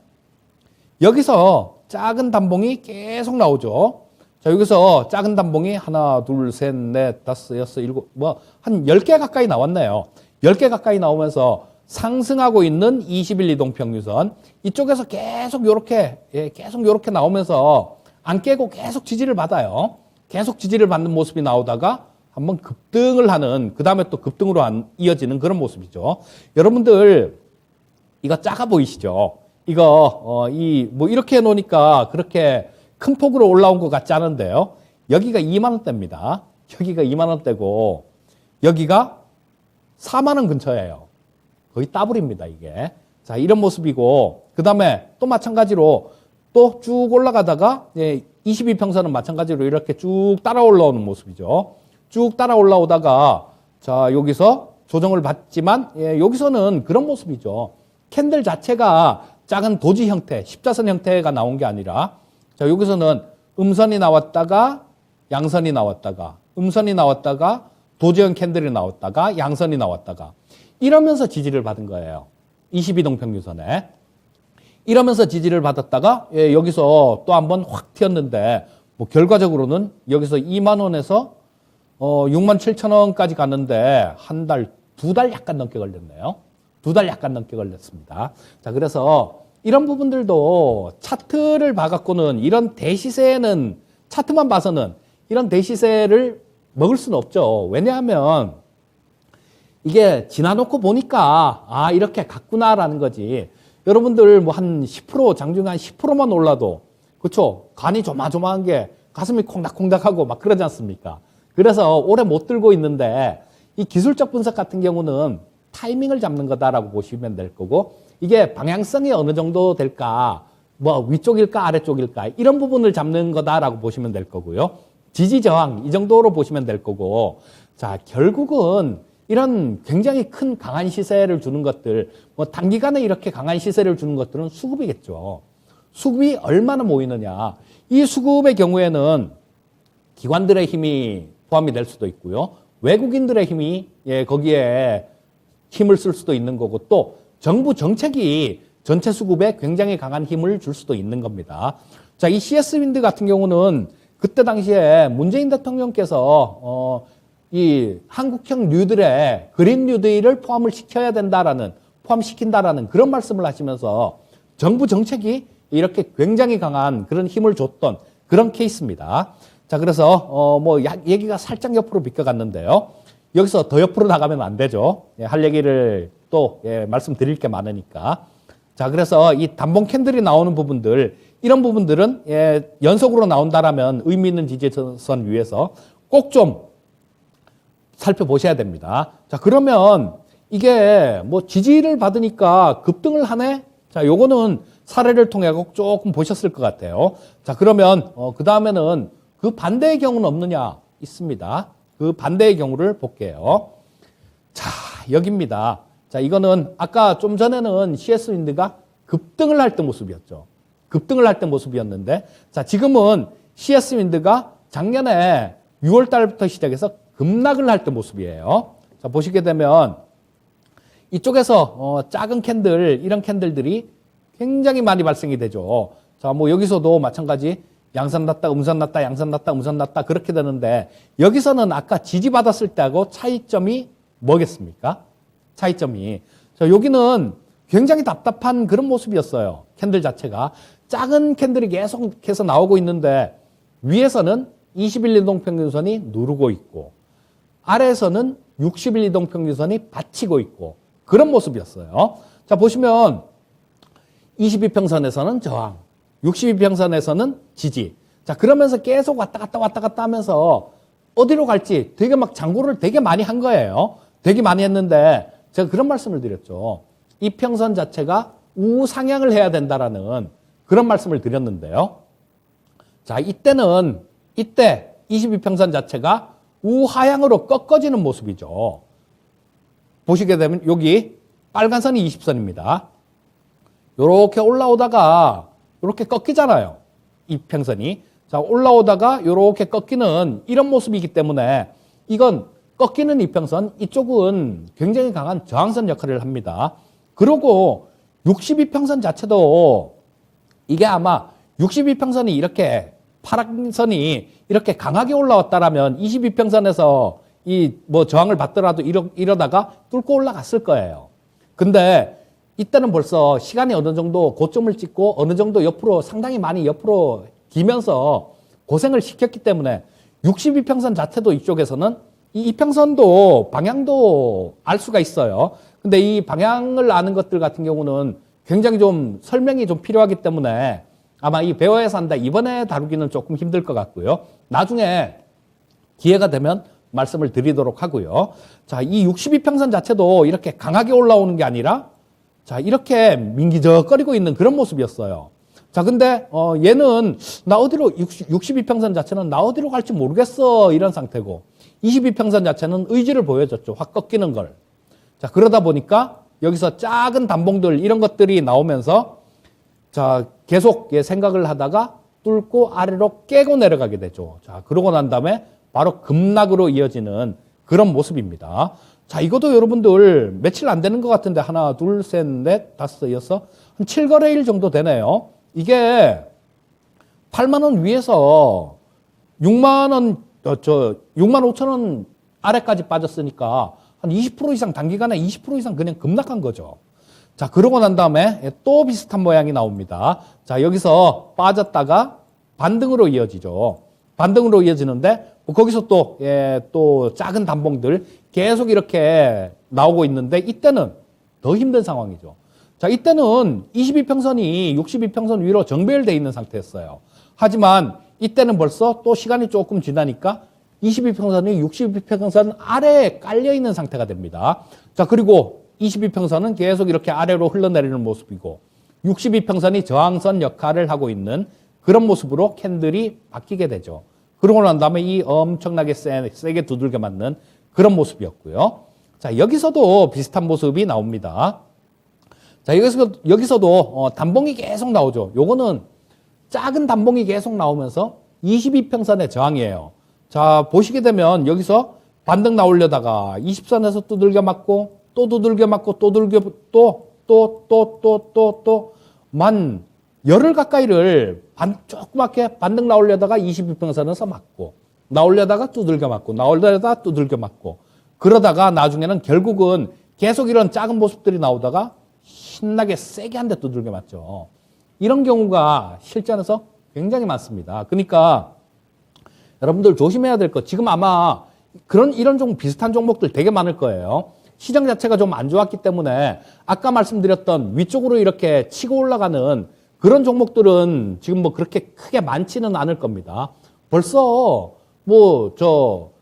여기서 작은 단봉이 계속 나오죠. 자, 여기서 작은 단봉이 하나, 둘, 셋, 넷, 다섯, 여섯, 일곱, 뭐 한 10개 가까이 나왔네요. 10개 가까이 나오면서 상승하고 있는 20일 이동 평균선 이쪽에서 계속 요렇게 계속 요렇게 나오면서 안 깨고 계속 지지를 받아요. 계속 지지를 받는 모습이 나오다가 한번 급등을 하는 그 다음에 또 급등으로 이어지는 그런 모습이죠. 여러분들 이거 작아 보이시죠? 이거 뭐 이렇게 해놓으니까 그렇게 큰 폭으로 올라온 것 같지 않은데요. 여기가 2만 원대입니다. 여기가 2만 원대고 여기가 4만 원 근처예요. 거의 더블입니다, 이게. 자, 이런 모습이고, 그 다음에 또 마찬가지로 또 쭉 올라가다가, 22평선은 마찬가지로 이렇게 쭉 따라 올라오는 모습이죠. 쭉 따라 올라오다가, 자, 여기서 조정을 받지만, 여기서는 그런 모습이죠. 캔들 자체가 작은 도지 형태, 십자선 형태가 나온 게 아니라, 자, 여기서는 음선이 나왔다가, 양선이 나왔다가, 음선이 나왔다가, 도지형 캔들이 나왔다가, 양선이 나왔다가, 이러면서 지지를 받은 거예요. 22동 평균선에. 이러면서 지지를 받았다가 여기서 또 한번 확 튀었는데 뭐 결과적으로는 여기서 2만 원에서 6만 7천 원까지 갔는데 한 달, 2달 약간 넘게 걸렸네요. 2달 약간 넘게 걸렸습니다. 자, 그래서 이런 부분들도 차트를 봐갖고는 이런 대시세는 차트만 봐서는 이런 대시세를 먹을 수는 없죠. 왜냐하면 이게 지나놓고 보니까 아 이렇게 갔구나라는 거지. 여러분들 뭐 한 10% 장중에 한 10%만 올라도 그렇죠? 간이 조마조마한 게 가슴이 콩닥콩닥하고 막 그러지 않습니까? 그래서 오래 못 들고 있는데 이 기술적 분석 같은 경우는 타이밍을 잡는 거다라고 보시면 될 거고 이게 방향성이 어느 정도 될까 뭐 위쪽일까 아래쪽일까 이런 부분을 잡는 거다라고 보시면 될 거고요. 지지 저항 이 정도로 보시면 될 거고 자 결국은 이런 굉장히 큰 강한 시세를 주는 것들 뭐 단기간에 이렇게 강한 시세를 주는 것들은 수급이겠죠. 수급이 얼마나 모이느냐 이 수급의 경우에는 기관들의 힘이 포함이 될 수도 있고요. 외국인들의 힘이 거기에 힘을 쓸 수도 있는 거고 또 정부 정책이 전체 수급에 굉장히 강한 힘을 줄 수도 있는 겁니다. 자, 이 CS 윈드 같은 경우는 그때 당시에 문재인 대통령께서 이 한국형 뉴딜에 그린 뉴딜을 포함시킨다라는 그런 말씀을 하시면서 정부 정책이 이렇게 굉장히 강한 그런 힘을 줬던 그런 케이스입니다. 자, 그래서 얘기가 살짝 옆으로 비껴갔는데요. 여기서 더 옆으로 나가면 안 되죠. 할 얘기를 또 말씀드릴 게 많으니까. 자, 그래서 이 단봉 캔들이 나오는 부분들, 이런 부분들은 연속으로 나온다라면 의미 있는 지지선 위에서 꼭 좀 살펴보셔야 됩니다. 자, 그러면 이게 뭐 지지를 받으니까 급등을 하네? 자, 요거는 사례를 통해 조금 보셨을 것 같아요. 자, 그러면 그 다음에는 그 반대의 경우는 없느냐? 있습니다. 그 반대의 경우를 볼게요. 자, 여기입니다. 자, 이거는 아까 좀 전에는 CS 윈드가 급등을 할 때 모습이었죠. 급등을 할 때 모습이었는데, 자, 지금은 CS 윈드가 작년에 6월 달부터 시작해서 급락을 할 때 모습이에요. 자, 보시게 되면 이쪽에서 작은 캔들, 이런 캔들들이 굉장히 많이 발생이 되죠. 자, 뭐 여기서도 마찬가지 양산 났다, 음산 났다, 양산 났다, 음산 났다 그렇게 되는데 여기서는 아까 지지받았을 때하고 차이점이 뭐겠습니까? 차이점이. 자, 여기는 굉장히 답답한 그런 모습이었어요. 캔들 자체가. 작은 캔들이 계속해서 나오고 있는데 위에서는 21일 이동평균선이 누르고 있고 아래에서는 60일 이동평균선이 받치고 있고 그런 모습이었어요. 자, 보시면 22평선에서는 저항, 62평선에서는 지지. 자, 그러면서 계속 왔다 갔다 하면서 어디로 갈지 되게 막 장고를 되게 많이 한 거예요. 되게 많이 했는데 제가 그런 말씀을 드렸죠. 이 평선 자체가 우상향을 해야 된다라는 그런 말씀을 드렸는데요. 자, 이때 22평선 자체가 우하향으로 꺾어지는 모습이죠. 보시게 되면 여기 빨간 선이 20선입니다. 요렇게 올라오다가 요렇게 꺾이잖아요. 이 평선이. 자, 올라오다가 요렇게 꺾이는 이런 모습이기 때문에 이건 꺾이는 이평선, 이쪽은 굉장히 강한 저항선 역할을 합니다. 그리고 62평선 자체도 이게 아마 62평선이 이렇게 파란 선이 이렇게 강하게 올라왔다라면 22평선에서 이 뭐 저항을 받더라도 이러다가 뚫고 올라갔을 거예요. 근데 이때는 벌써 시간이 어느 정도 고점을 찍고 어느 정도 옆으로 상당히 많이 옆으로 기면서 고생을 시켰기 때문에 62평선 자체도 이쪽에서는 이 이평선도 방향도 알 수가 있어요. 근데 이 방향을 아는 것들 같은 경우는 굉장히 좀 설명이 좀 필요하기 때문에 아마 이 배워야 한다 이번에 다루기는 조금 힘들 것 같고요. 나중에 기회가 되면 말씀을 드리도록 하고요. 자, 이 62평선 자체도 이렇게 강하게 올라오는 게 아니라 자, 이렇게 민기적거리고 있는 그런 모습이었어요. 자, 근데 얘는 나 어디로 62평선 자체는 나 어디로 갈지 모르겠어 이런 상태고 22평선 자체는 의지를 보여줬죠. 확 꺾이는 걸. 자, 그러다 보니까 여기서 작은 단봉들 이런 것들이 나오면서 자, 계속 생각을 하다가 뚫고 아래로 깨고 내려가게 되죠. 자, 그러고 난 다음에 바로 급락으로 이어지는 그런 모습입니다. 자, 이것도 여러분들 며칠 안 되는 것 같은데 하나, 둘, 셋, 넷, 다섯, 여섯 한 7거래일 정도 되네요. 이게 8만 원 위에서 6만 원, 6만 5천 원 아래까지 빠졌으니까 한 20% 이상 단기간에 20% 이상 그냥 급락한 거죠. 자, 그러고 난 다음에 또 비슷한 모양이 나옵니다. 자, 여기서 빠졌다가 반등으로 이어지죠. 반등으로 이어지는데 거기서 또, 또 작은 단봉들 계속 이렇게 나오고 있는데 이때는 더 힘든 상황이죠. 자, 이때는 22평선이 62평선 위로 정배열되어 있는 상태였어요. 하지만 이때는 벌써 또 시간이 조금 지나니까 22평선이 62평선 아래에 깔려 있는 상태가 됩니다. 자, 그리고 22평선은 계속 이렇게 아래로 흘러내리는 모습이고 62평선이 저항선 역할을 하고 있는 그런 모습으로 캔들이 바뀌게 되죠. 그러고 난 다음에 이 엄청나게 세게 두들겨 맞는 그런 모습이었고요. 자, 여기서도 비슷한 모습이 나옵니다. 자, 여기서도 단봉이 계속 나오죠. 요거는 작은 단봉이 계속 나오면서 22평선의 저항이에요. 자, 보시게 되면 여기서 반등 나오려다가 20선에서 두들겨 맞고 또 두들겨 맞고 또 두들겨 또 만 열흘 가까이를 조그맣게 반등 나오려다가 22평선에서 맞고 나오려다가 두들겨 맞고 나오려다가 두들겨 맞고 그러다가 나중에는 결국은 계속 이런 작은 모습들이 나오다가 신나게 세게 한 대 두들겨 맞죠. 이런 경우가 실전에서 굉장히 많습니다. 그러니까 여러분들 조심해야 될 것, 지금 아마 이런 비슷한 종목들 되게 많을 거예요. 시장 자체가 좀 안 좋았기 때문에 아까 말씀드렸던 위쪽으로 이렇게 치고 올라가는 그런 종목들은 지금 뭐 그렇게 크게 많지는 않을 겁니다. 벌써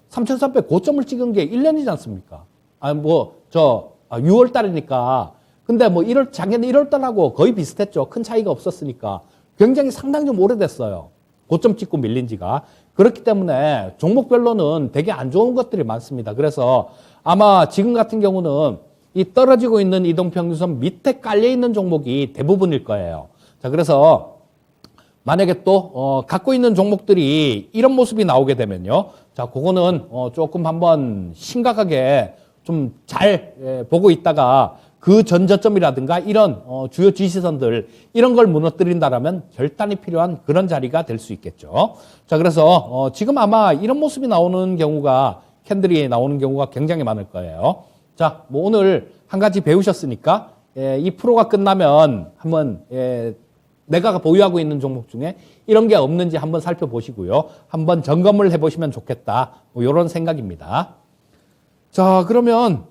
3,300 고점을 찍은 게 1년이지 않습니까? 6월 달이니까. 근데 작년 1월 달하고 거의 비슷했죠. 큰 차이가 없었으니까. 굉장히 상당히 좀 오래됐어요. 고점 찍고 밀린 지가. 그렇기 때문에 종목별로는 되게 안 좋은 것들이 많습니다. 그래서 아마 지금 같은 경우는 이 떨어지고 있는 이동평균선 밑에 깔려있는 종목이 대부분일 거예요. 자, 그래서 만약에 또 갖고 있는 종목들이 이런 모습이 나오게 되면요. 자, 그거는 조금 한번 심각하게 좀 잘 보고 있다가 그 전저점이라든가 이런 주요 지지선들 이런 걸 무너뜨린다라면 결단이 필요한 그런 자리가 될 수 있겠죠. 자, 그래서 지금 아마 이런 모습이 나오는 경우가 캔들이 나오는 경우가 굉장히 많을 거예요. 자, 오늘 한 가지 배우셨으니까 이 프로가 끝나면 한번 내가 보유하고 있는 종목 중에 이런 게 없는지 한번 살펴보시고요. 한번 점검을 해보시면 좋겠다. 이런 생각입니다. 자, 그러면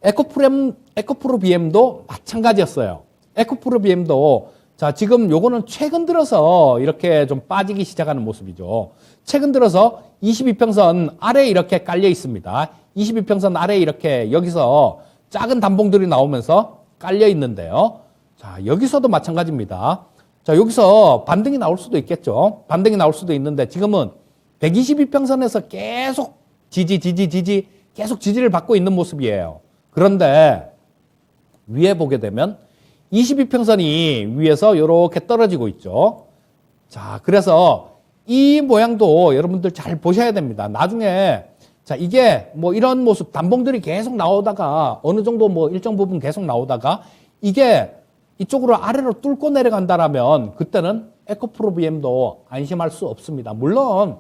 에코프로 BM도 마찬가지였어요. 에코프로 BM도 자, 지금 요거는 최근 들어서 이렇게 좀 빠지기 시작하는 모습이죠. 최근 들어서 22평선 아래에 이렇게 깔려 있습니다. 22평선 아래에 이렇게 여기서 작은 단봉들이 나오면서 깔려 있는데요. 자, 여기서도 마찬가지입니다. 자, 여기서 반등이 나올 수도 있겠죠. 반등이 나올 수도 있는데 지금은 122평선에서 계속 계속 지지를 받고 있는 모습이에요. 그런데 위에 보게 되면 22평선이 위에서 이렇게 떨어지고 있죠. 자, 그래서 이 모양도 여러분들 잘 보셔야 됩니다. 나중에 자, 이게 이런 모습 단봉들이 계속 나오다가 어느 정도 일정 부분 계속 나오다가 이게 이쪽으로 아래로 뚫고 내려간다라면 그때는 에코프로 BM도 안심할 수 없습니다. 물론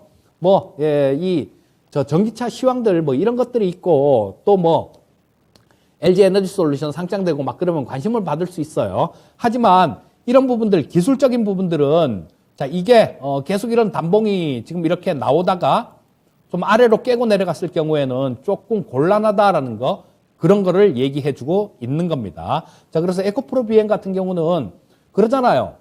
전기차 시황들 이런 것들이 있고 또 LG 에너지 솔루션 상장되고 막 그러면 관심을 받을 수 있어요. 하지만 이런 부분들, 기술적인 부분들은 자, 이게 계속 이런 단봉이 지금 이렇게 나오다가 좀 아래로 깨고 내려갔을 경우에는 조금 곤란하다라는 거, 그런 거를 얘기해 주고 있는 겁니다. 자, 그래서 에코프로 BM 같은 경우는 그러잖아요.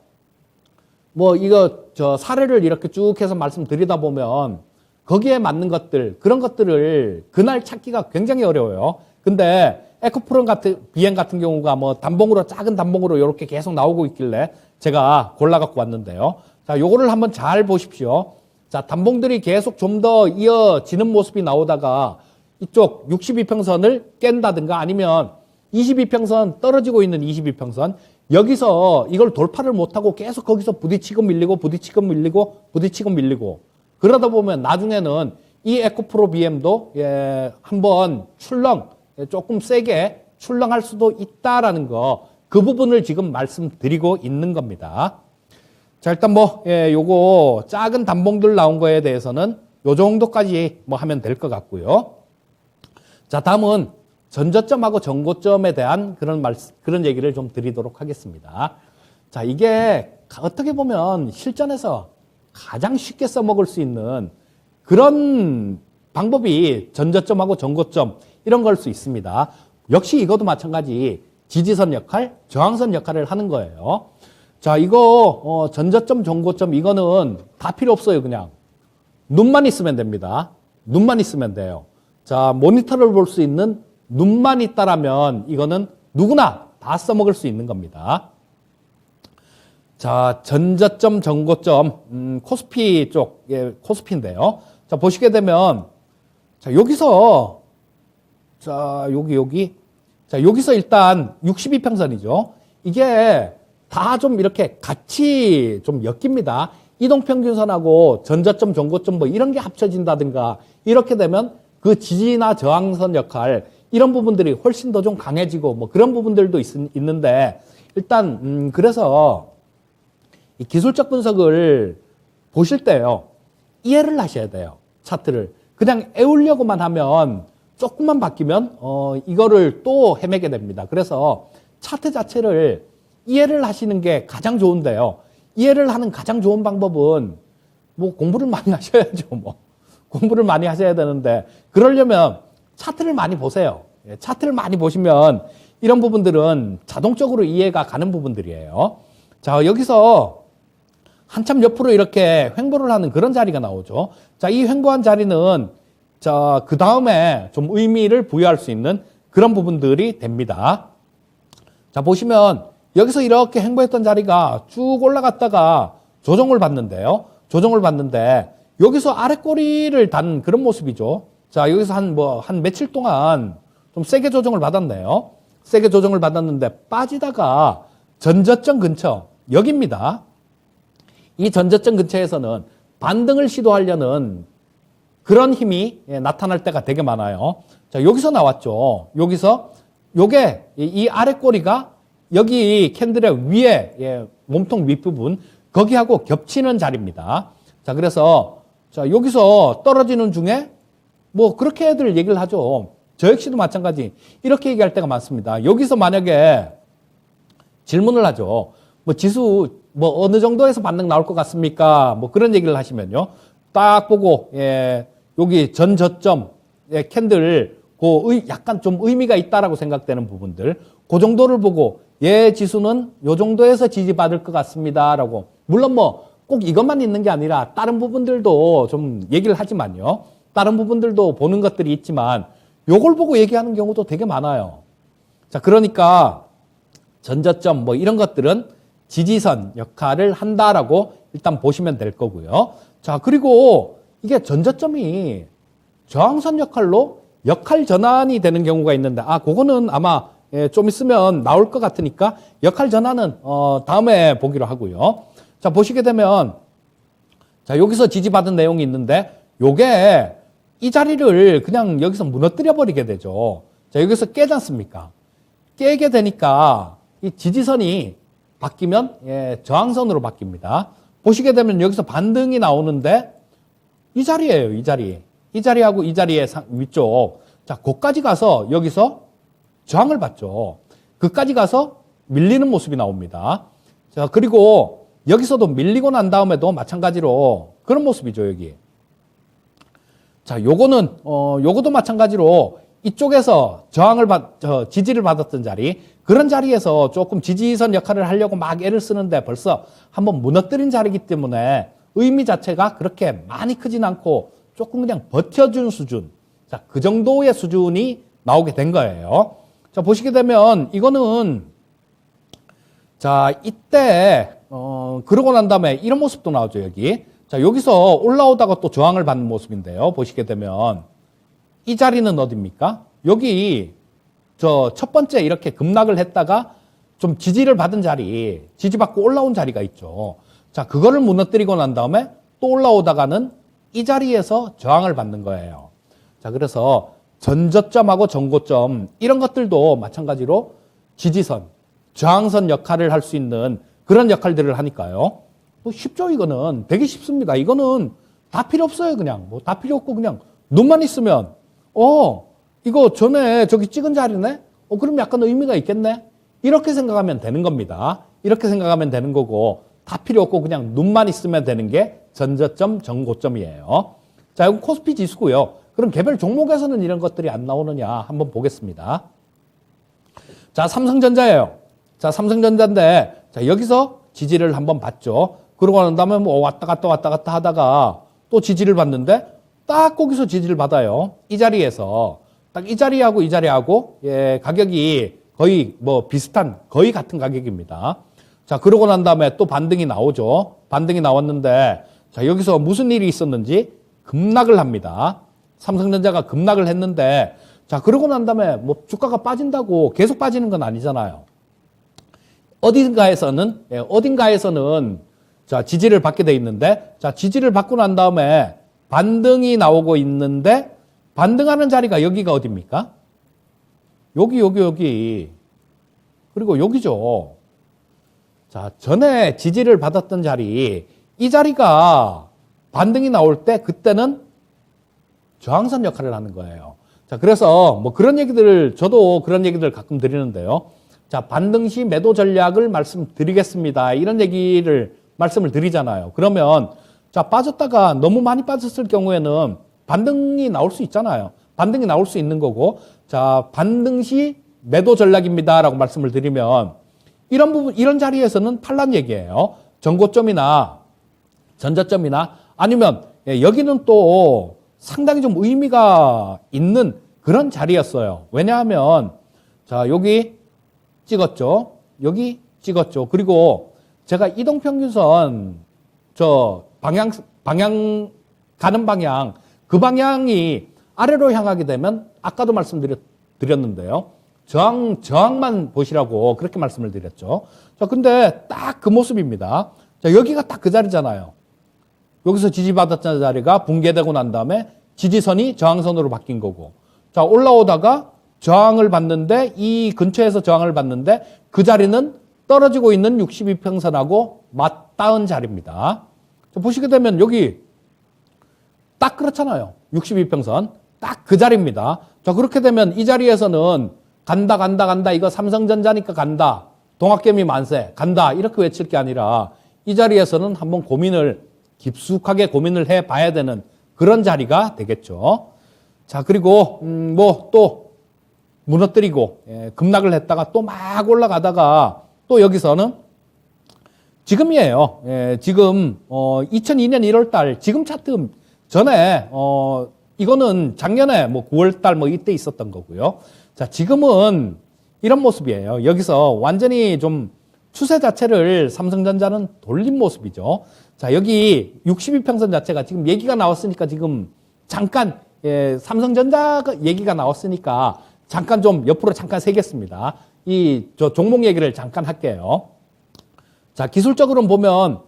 사례를 이렇게 쭉 해서 말씀드리다 보면 거기에 맞는 것들, 그런 것들을 그날 찾기가 굉장히 어려워요. 근데 에코프로 BM 같은 경우가 단봉으로, 작은 단봉으로 이렇게 계속 나오고 있길래 제가 골라갖고 왔는데요. 자, 요거를 한번 잘 보십시오. 자, 단봉들이 계속 좀 더 이어지는 모습이 나오다가 이쪽 62평선을 깬다든가 아니면 22평선 떨어지고 있는 22평선 여기서 이걸 돌파를 못하고 계속 거기서 부딪히고 밀리고 그러다 보면 나중에는 이 에코프로 BM도 한번 조금 세게 출렁할 수도 있다라는 거, 그 부분을 지금 말씀드리고 있는 겁니다. 자, 일단 요거 작은 단봉들 나온 거에 대해서는 요 정도까지 하면 될 것 같고요. 자, 다음은 전저점하고 전고점에 대한 그런 얘기를 좀 드리도록 하겠습니다. 자, 이게 어떻게 보면 실전에서 가장 쉽게 써먹을 수 있는 그런 방법이 전저점하고 전고점 이런 걸 수 있습니다. 역시 이것도 마찬가지 지지선 역할, 저항선 역할을 하는 거예요. 자, 이거 전저점, 전고점 이거는 다 필요 없어요. 그냥 눈만 있으면 됩니다. 눈만 있으면 돼요. 자, 모니터를 볼 수 있는 눈만 있다라면 이거는 누구나 다 써먹을 수 있는 겁니다. 자, 전저점, 전고점, 코스피 쪽, 코스피인데요. 자, 보시게 되면, 자, 여기서, 자, 자, 여기서 일단 62평선이죠. 이게 다 좀 이렇게 같이 좀 엮입니다. 이동평균선하고 전저점, 전고점 뭐 이런 게 합쳐진다든가 이렇게 되면 그 지지나 저항선 역할 이런 부분들이 훨씬 더 좀 강해지고 뭐 그런 부분들도 있는데 일단 그래서 이 기술적 분석을 보실 때요 이해를 하셔야 돼요. 차트를 그냥 애우려고만 하면 조금만 바뀌면 이거를 또 헤매게 됩니다. 그래서 차트 자체를 이해를 하시는 게 가장 좋은데요. 이해를 하는 가장 좋은 방법은 뭐 공부를 많이 하셔야죠. 뭐 공부를 많이 하셔야 되는데 그러려면 차트를 많이 보세요. 차트를 많이 보시면 이런 부분들은 자동적으로 이해가 가는 부분들이에요. 자, 여기서 한참 옆으로 이렇게 횡보를 하는 그런 자리가 나오죠. 자, 이 횡보한 자리는 자, 그 다음에 좀 의미를 부여할 수 있는 그런 부분들이 됩니다. 자, 보시면 여기서 이렇게 횡보했던 자리가 쭉 올라갔다가 조정을 받는데요. 조정을 받는데 여기서 아래 꼬리를 단 그런 모습이죠. 자, 여기서 한 며칠 동안 좀 세게 조정을 받았네요. 세게 조정을 받았는데 빠지다가 전저점 근처, 여기입니다. 이 전저점 근처에서는 반등을 시도하려는 그런 힘이 나타날 때가 되게 많아요. 자, 여기서 나왔죠. 여기서 요게 이 아래 꼬리가 여기 캔들의 위에 몸통 윗부분 거기하고 겹치는 자리입니다. 자, 그래서 자, 여기서 떨어지는 중에 뭐 그렇게들 얘기를 하죠. 저 역시도 마찬가지 이렇게 얘기할 때가 많습니다. 여기서 만약에 질문을 하죠. 뭐 지수 뭐 어느 정도에서 반등 나올 것 같습니까? 뭐 그런 얘기를 하시면요. 딱 보고 여기 전저점 캔들 약간 좀 의미가 있다라고 생각되는 부분들 그 정도를 보고 지수는 요 정도에서 지지받을 것 같습니다라고 물론 뭐 꼭 이것만 있는 게 아니라 다른 부분들도 좀 얘기를 하지만요. 다른 부분들도 보는 것들이 있지만 요걸 보고 얘기하는 경우도 되게 많아요. 자, 그러니까 전저점 뭐 이런 것들은 지지선 역할을 한다라고 일단 보시면 될 거고요. 자, 그리고 이게 전저점이 저항선 역할로 역할 전환이 되는 경우가 있는데 그거는 아마 좀 있으면 나올 것 같으니까 역할 전환은 다음에 보기로 하고요. 자, 보시게 되면 자, 여기서 지지받은 내용이 있는데 요게 이 자리를 그냥 여기서 무너뜨려 버리게 되죠. 자, 여기서 깨지 않습니까? 깨게 되니까 이 지지선이 바뀌면 저항선으로 바뀝니다. 보시게 되면 여기서 반등이 나오는데 이 자리예요. 이 자리. 이 자리하고 이 자리의 위쪽. 자, 거기까지 가서 여기서 저항을 받죠. 그까지 가서 밀리는 모습이 나옵니다. 자, 그리고 여기서도 밀리고 난 다음에도 마찬가지로 그런 모습이죠, 여기. 자, 요거도 마찬가지로 이쪽에서 지지를 받았던 자리, 그런 자리에서 조금 지지선 역할을 하려고 막 애를 쓰는데 벌써 한번 무너뜨린 자리이기 때문에 의미 자체가 그렇게 많이 크진 않고 조금 그냥 버텨준 수준. 자, 그 정도의 수준이 나오게 된 거예요. 자, 보시게 되면 이거는 자, 이때 그러고 난 다음에 이런 모습도 나오죠, 여기. 자, 여기서 올라오다가 또 저항을 받는 모습인데요. 보시게 되면 이 자리는 어디입니까? 여기 저 첫 번째 이렇게 급락을 했다가 좀 지지를 받은 자리, 지지받고 올라온 자리가 있죠. 자, 그거를 무너뜨리고 난 다음에 또 올라오다가는 이 자리에서 저항을 받는 거예요. 자, 그래서 전저점하고 전고점 이런 것들도 마찬가지로 지지선, 저항선 역할을 할 수 있는 그런 역할들을 하니까요. 뭐 쉽죠, 이거는. 되게 쉽습니다. 이거는 다 필요 없어요, 그냥. 뭐 다 필요 없고 그냥 눈만 있으면 이거 전에 저기 찍은 자리네? 그럼 약간 의미가 있겠네? 이렇게 생각하면 되는 겁니다. 이렇게 생각하면 되는 거고 다 필요 없고 그냥 눈만 있으면 되는 게 전저점, 전고점이에요. 자, 이건 코스피 지수고요. 그럼 개별 종목에서는 이런 것들이 안 나오느냐 한번 보겠습니다. 자, 삼성전자예요. 자, 삼성전자인데, 자, 여기서 지지를 한번 봤죠. 그러고 난 다음에 뭐 왔다 갔다 하다가 또 지지를 받는데 딱 거기서 지지를 받아요. 이 자리에서. 딱 이 자리하고 이 자리하고, 예, 가격이 거의 뭐 비슷한, 거의 같은 가격입니다. 자, 그러고 난 다음에 또 반등이 나오죠. 반등이 나왔는데, 자, 여기서 무슨 일이 있었는지 급락을 합니다. 삼성전자가 급락을 했는데, 자, 그러고 난 다음에 뭐 주가가 빠진다고 계속 빠지는 건 아니잖아요. 어딘가에서는 자, 지지를 받게 돼 있는데, 자, 지지를 받고 난 다음에 반등이 나오고 있는데, 반등하는 자리가 여기가 어디입니까? 여기. 그리고 여기죠. 자, 전에 지지를 받았던 자리, 이 자리가 반등이 나올 때 그때는 저항선 역할을 하는 거예요. 자, 그래서 뭐 저도 그런 얘기들 가끔 드리는데요. 자, 반등 시 매도 전략을 말씀드리겠습니다. 이런 말씀을 드리잖아요. 그러면, 자, 빠졌다가 너무 많이 빠졌을 경우에는 반등이 나올 수 있잖아요. 반등이 나올 수 있는 거고, 자, 반등 시 매도 전략입니다. 라고 말씀을 드리면, 이런 자리에서는 팔란 얘기예요. 전고점이나 전저점이나 아니면, 예, 여기는 또 상당히 좀 의미가 있는 그런 자리였어요. 왜냐하면, 자, 여기 찍었죠. 여기 찍었죠. 그리고 제가 이동평균선, 방향, 가는 방향, 그 방향이 아래로 향하게 되면, 아까도 말씀드렸는데요. 저항만 보시라고 그렇게 말씀을 드렸죠. 자, 근데 딱 그 모습입니다. 자, 여기가 딱 그 자리잖아요. 여기서 지지받았던 자리가 붕괴되고 난 다음에 지지선이 저항선으로 바뀐 거고. 자, 올라오다가 저항을 받는데, 이 근처에서 저항을 받는데, 그 자리는 떨어지고 있는 62평선하고 맞닿은 자리입니다. 자, 보시게 되면 여기 딱 그렇잖아요. 62평선. 딱 그 자리입니다. 자, 그렇게 되면 이 자리에서는 간다. 이거 삼성전자니까 간다. 동학개미 만세. 간다. 이렇게 외칠 게 아니라 이 자리에서는 한번 깊숙하게 고민을 해 봐야 되는 그런 자리가 되겠죠. 자, 그리고, 또 무너뜨리고, 예, 급락을 했다가 또 막 올라가다가 또 여기서는 지금이에요. 예, 지금, 2002년 1월 달, 지금 차트 전에, 이거는 작년에 뭐 9월 달 뭐 이때 있었던 거고요. 자, 지금은 이런 모습이에요. 여기서 완전히 좀 추세 자체를 삼성전자는 돌린 모습이죠. 자, 여기 62평선 자체가 지금 얘기가 나왔으니까 지금 잠깐, 예, 삼성전자 얘기가 나왔으니까 잠깐 좀 옆으로 잠깐 세겠습니다. 종목 얘기를 잠깐 할게요. 자, 기술적으로 보면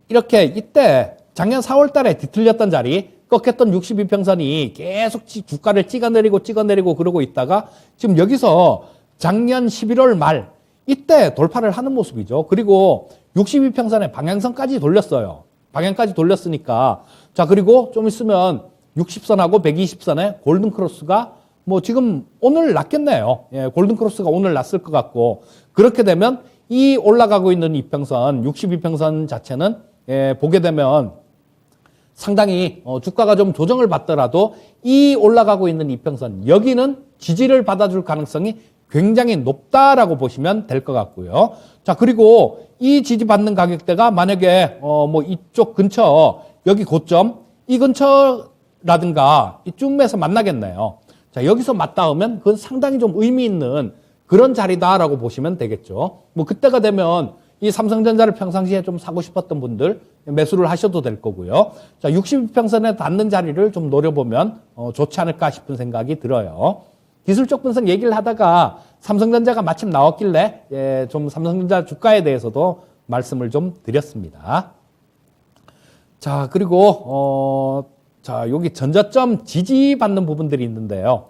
이렇게 이때 작년 4월 달에 뒤틀렸던 자리, 꺾였던 62평선이 계속 주가를 찍어내리고 그러고 있다가 지금 여기서 작년 11월 말 이때 돌파를 하는 모습이죠. 그리고 62평선의 방향선까지 돌렸어요. 방향까지 돌렸으니까. 자, 그리고 좀 있으면 60선하고 120선의 골든크로스가 뭐 지금 오늘 났겠네요. 예, 골든크로스가 오늘 났을 것 같고. 그렇게 되면 이 올라가고 있는 이평선, 62평선 자체는, 예, 보게 되면 상당히 주가가 좀 조정을 받더라도 이 올라가고 있는 이평선, 여기는 지지를 받아줄 가능성이 굉장히 높다라고 보시면 될 것 같고요. 자, 그리고 이 지지받는 가격대가 만약에 뭐 이쪽 근처, 여기 고점, 이 근처라든가 이쯤에서 만나겠네요. 자, 여기서 맞닿으면 그건 상당히 좀 의미 있는 그런 자리다라고 보시면 되겠죠. 뭐 그때가 되면 이 삼성전자를 평상시에 좀 사고 싶었던 분들 매수를 하셔도 될 거고요. 자, 62평선에 닿는 자리를 좀 노려보면 좋지 않을까 싶은 생각이 들어요. 기술적 분석 얘기를 하다가 삼성전자가 마침 나왔길래, 예, 좀 삼성전자 주가에 대해서도 말씀을 좀 드렸습니다. 자, 그리고 자, 여기 전저점 지지받는 부분들이 있는데요.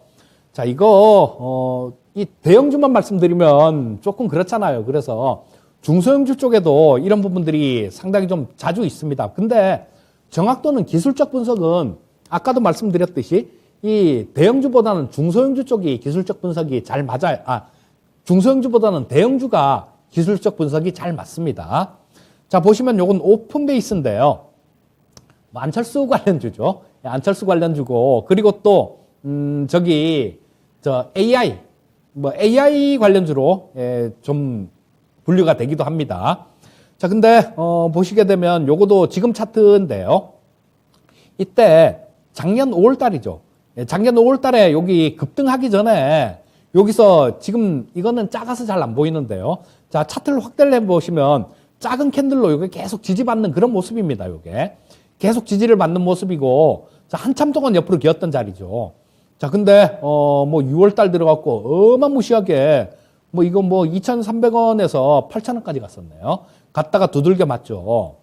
자, 이거 이 대형주만 말씀드리면 조금 그렇잖아요. 그래서 중소형주 쪽에도 이런 부분들이 상당히 좀 자주 있습니다. 근데 정확도는 기술적 분석은 아까도 말씀드렸듯이 이 대형주보다는 중소형주 쪽이 기술적 분석이 잘 맞아요. 중소형주보다는 대형주가 기술적 분석이 잘 맞습니다. 자, 보시면 요건 오픈베이스인데요. 안철수 관련주죠. 안철수 관련주고, 그리고 또 AI, AI 관련주로 좀 분류가 되기도 합니다. 자, 근데 보시게 되면 요거도 지금 차트인데요. 이때 작년 5월 달이죠. 작년 5월 달에 여기 급등하기 전에 여기서 지금 이거는 작아서 잘 안 보이는데요. 자, 차트를 확대를 해보시면 작은 캔들로 이게 계속 지지받는 그런 모습입니다. 요게 계속 지지를 받는 모습이고, 자, 한참 동안 옆으로 기었던 자리죠. 자, 근데 6월 달 들어갔고 어마무시하게 이거 2,300원에서 8,000원까지 갔었네요. 갔다가 두들겨 맞죠.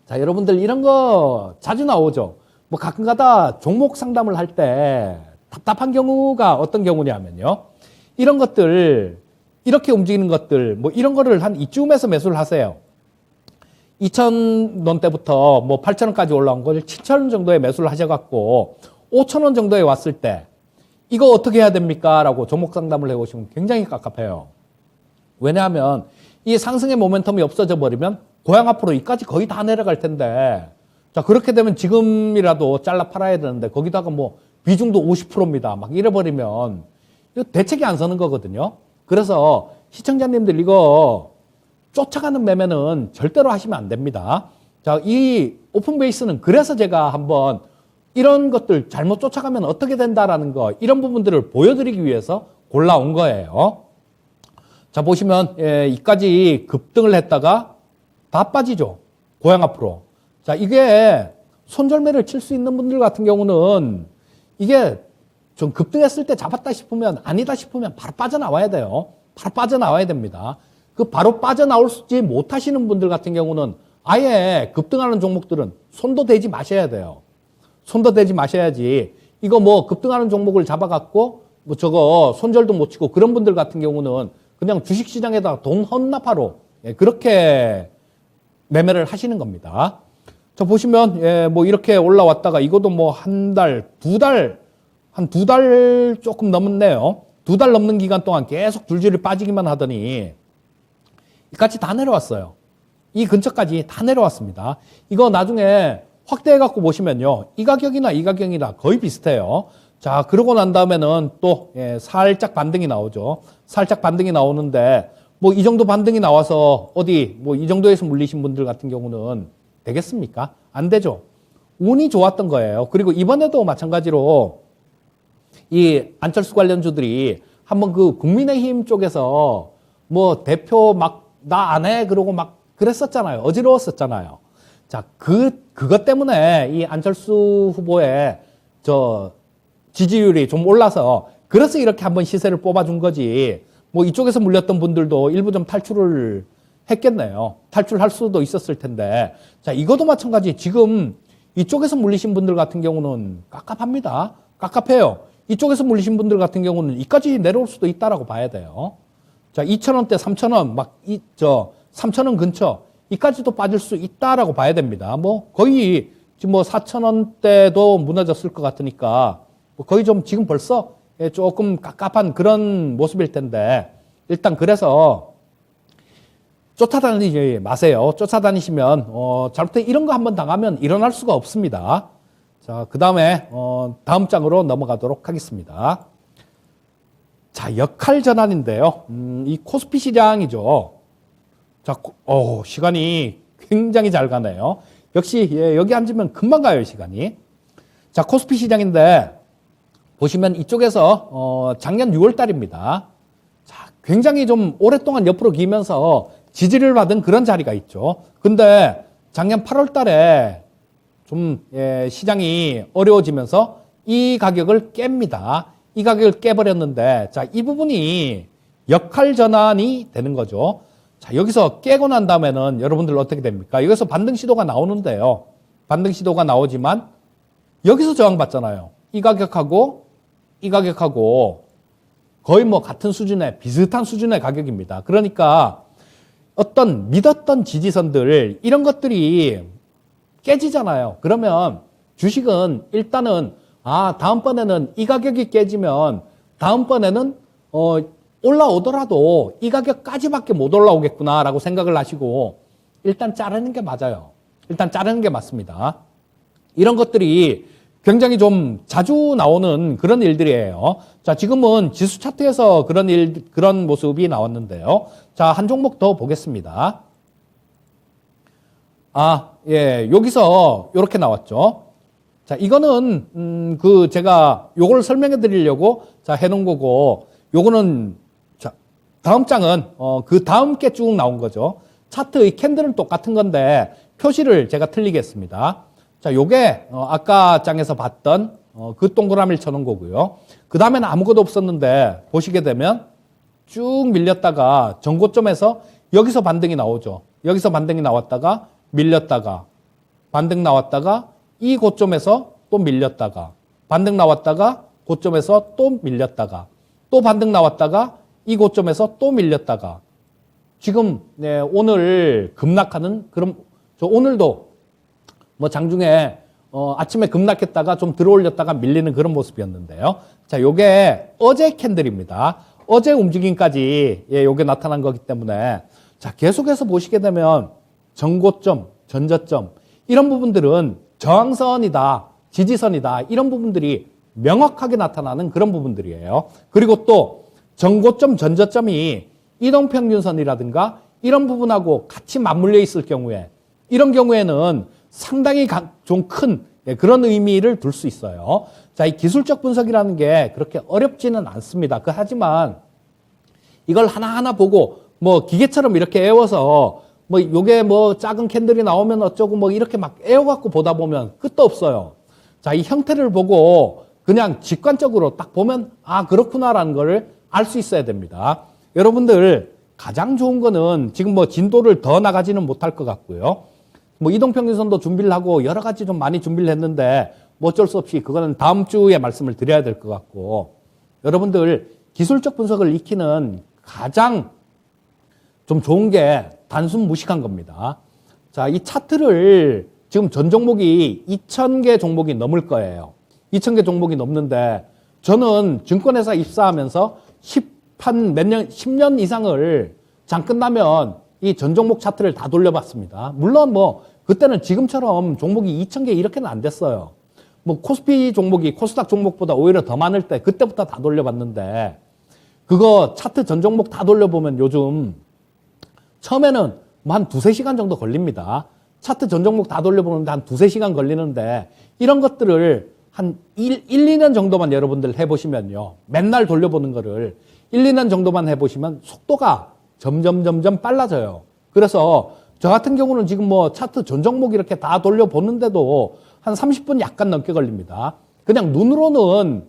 자, 여러분들 이런 거 자주 나오죠. 가끔가다 종목 상담을 할 때 답답한 경우가 어떤 경우냐면요. 이런 것들, 이렇게 움직이는 것들, 이런 거를 한 이쯤에서 매수를 하세요. 2,000원대부터 8,000원까지 올라온 걸 7,000원 정도에 매수를 하셔갖고 5,000원 정도에 왔을 때 이거 어떻게 해야 됩니까? 라고 종목 상담을 해보시면 굉장히 깝깝해요. 왜냐하면 이 상승의 모멘텀이 없어져 버리면 고향 앞으로 이까지 거의 다 내려갈 텐데, 자, 그렇게 되면 지금이라도 잘라 팔아야 되는데 거기다가 비중도 50%입니다. 막 이래버리면 이거 대책이 안 서는 거거든요. 그래서 시청자님들 이거 쫓아가는 매매는 절대로 하시면 안 됩니다. 자, 이 오픈베이스는 그래서 제가 한번 이런 것들 잘못 쫓아가면 어떻게 된다라는 거, 이런 부분들을 보여드리기 위해서 골라온 거예요. 자, 보시면 이까지 급등을 했다가 다 빠지죠. 고향 앞으로. 자, 이게 손절매를 칠 수 있는 분들 같은 경우는 이게 좀 급등했을 때 잡았다 싶으면, 아니다 싶으면 바로 빠져나와야 돼요. 바로 빠져나와야 됩니다. 그 바로 빠져나올지 못하시는 분들 같은 경우는 아예 급등하는 종목들은 손도 대지 마셔야 돼요. 손도 대지 마셔야지. 이거 급등하는 종목을 잡아갖고 저거 손절도 못 치고 그런 분들 같은 경우는 그냥 주식시장에다가 돈 헌납하러 그렇게 매매를 하시는 겁니다. 자, 보시면 이렇게 올라왔다가 이것도 한 달, 한 두 달 조금 넘었네요. 2달 넘는 기간 동안 계속 줄줄이 빠지기만 하더니 이까지 다 내려왔어요. 이 근처까지 다 내려왔습니다. 이거 나중에 확대해갖고 보시면요. 이 가격이나 이 가격이나 거의 비슷해요. 자, 그러고 난 다음에는 또 살짝 반등이 나오죠. 살짝 반등이 나오는데 이 정도 반등이 나와서 어디 이 정도에서 물리신 분들 같은 경우는 되겠습니까? 안 되죠. 운이 좋았던 거예요. 그리고 이번에도 마찬가지로 이 안철수 관련주들이 한번 그 국민의힘 쪽에서 대표 나 안 해 그러고 그랬었잖아요. 어지러웠었잖아요. 자, 그것 때문에 이 안철수 후보의 지지율이 좀 올라서 그래서 이렇게 한번 시세를 뽑아준 거지. 이쪽에서 물렸던 분들도 일부 좀 탈출을 했겠네요. 탈출할 수도 있었을 텐데. 자, 이것도 마찬가지. 지금 이쪽에서 물리신 분들 같은 경우는 깝깝합니다. 깝깝해요. 이쪽에서 물리신 분들 같은 경우는 이까지 내려올 수도 있다라고 봐야 돼요. 자, 2,000원대, 3,000원, 3,000원 근처, 이까지도 빠질 수 있다라고 봐야 됩니다. 거의 지금 4,000원대도 무너졌을 것 같으니까 거의 좀 지금 벌써 조금 깝깝한 그런 모습일 텐데, 일단 그래서 쫓아다니지 마세요. 쫓아다니시면 잘못해 이런 거 한번 당하면 일어날 수가 없습니다. 자, 그 다음에 다음 장으로 넘어가도록 하겠습니다. 자, 역할 전환인데요. 이 코스피 시장이죠. 자, 시간이 굉장히 잘 가네요. 역시 여기 앉으면 금방 가요, 시간이. 자, 코스피 시장인데 보시면 이쪽에서 작년 6월 달입니다. 자, 굉장히 좀 오랫동안 옆으로 기면서 지지를 받은 그런 자리가 있죠. 근데 작년 8월 달에 좀 시장이 어려워지면서 이 가격을 깹니다. 이 가격을 깨버렸는데, 자, 이 부분이 역할 전환이 되는 거죠. 자, 여기서 깨고 난 다음에는 여러분들 어떻게 됩니까? 여기서 반등 시도가 나오는데요. 반등 시도가 나오지만 여기서 저항받잖아요. 이 가격하고 이 가격하고 거의 같은 수준의, 비슷한 수준의 가격입니다. 그러니까 어떤 믿었던 지지선들, 이런 것들이 깨지잖아요. 그러면 주식은 일단은 다음번에는 이 가격이 깨지면 다음번에는 올라오더라도 이 가격까지밖에 못 올라오겠구나라고 생각을 하시고 일단 자르는 게 맞아요. 일단 자르는 게 맞습니다. 이런 것들이 굉장히 좀 자주 나오는 그런 일들이에요. 자, 지금은 지수 차트에서 그런 모습이 나왔는데요. 자, 한 종목 더 보겠습니다. 예, 여기서 이렇게 나왔죠. 자, 이거는, 제가 요걸 설명해 드리려고, 자, 해놓은 거고, 요거는, 자, 다음 장은, 그 다음 게 쭉 나온 거죠. 차트의 캔들은 똑같은 건데, 표시를 제가 틀리겠습니다. 자, 요게, 아까 장에서 봤던, 그 동그라미를 쳐놓은 거고요. 그 다음에는 아무것도 없었는데, 보시게 되면, 쭉 밀렸다가, 전고점에서, 여기서 반등이 나오죠. 여기서 반등이 나왔다가, 밀렸다가, 반등 나왔다가, 이 고점에서 또 밀렸다가, 반등 나왔다가, 고점에서 또 밀렸다가, 또 반등 나왔다가, 이 고점에서 또 밀렸다가, 지금, 네, 오늘 급락하는, 그럼, 저 오늘도, 뭐 장중에, 아침에 급락했다가 좀 들어올렸다가 밀리는 그런 모습이었는데요. 자, 요게 어제 캔들입니다. 어제 움직임까지, 예, 요게 나타난 거기 때문에, 자, 계속해서 보시게 되면, 전고점, 전저점, 이런 부분들은 저항선이다, 지지선이다, 이런 부분들이 명확하게 나타나는 그런 부분들이에요. 그리고 또 전고점, 전저점이 이동평균선이라든가 이런 부분하고 같이 맞물려 있을 경우에, 이런 경우에는 상당히 좀 큰 그런 의미를 둘 수 있어요. 자, 이 기술적 분석이라는 게 그렇게 어렵지는 않습니다. 하지만 이걸 하나하나 보고 뭐 기계처럼 이렇게 애워서 뭐 요게 뭐 작은 캔들이 나오면 어쩌고 뭐 이렇게 막 애워갖고 보다 보면 끝도 없어요. 자, 이 형태를 보고 그냥 직관적으로 딱 보면 그렇구나라는 거를 알 수 있어야 됩니다. 여러분들 가장 좋은 거는 지금 뭐 진도를 더 나가지는 못할 것 같고요. 뭐 이동평균선도 준비를 하고 여러 가지 좀 많이 준비를 했는데 뭐 어쩔 수 없이 그거는 다음 주에 말씀을 드려야 될 것 같고, 여러분들 기술적 분석을 익히는 가장 좀 좋은 게 단순 무식한 겁니다. 자, 이 차트를 지금 전 종목이 2,000개 종목이 넘을 거예요. 2,000개 종목이 넘는데 저는 증권회사 입사하면서 10년 이상을 장 끝나면 이 전 종목 차트를 다 돌려봤습니다. 물론 뭐 그때는 지금처럼 종목이 2,000개 이렇게는 안 됐어요. 뭐 코스피 종목이 코스닥 종목보다 오히려 더 많을 때 그때부터 다 돌려봤는데, 그거 차트 전 종목 다 돌려보면 요즘 처음에는 뭐 한 2-3시간 정도 걸립니다. 차트 전 종목 다 돌려보는데 한 2-3시간 걸리는데, 이런 것들을 한 1-2년 정도만 여러분들 해보시면요. 맨날 돌려보는 거를 1-2년 정도만 해보시면 속도가 점점 빨라져요. 그래서 저 같은 경우는 지금 뭐 차트 전 종목 이렇게 다 돌려보는데도 한 30분 약간 넘게 걸립니다. 그냥 눈으로는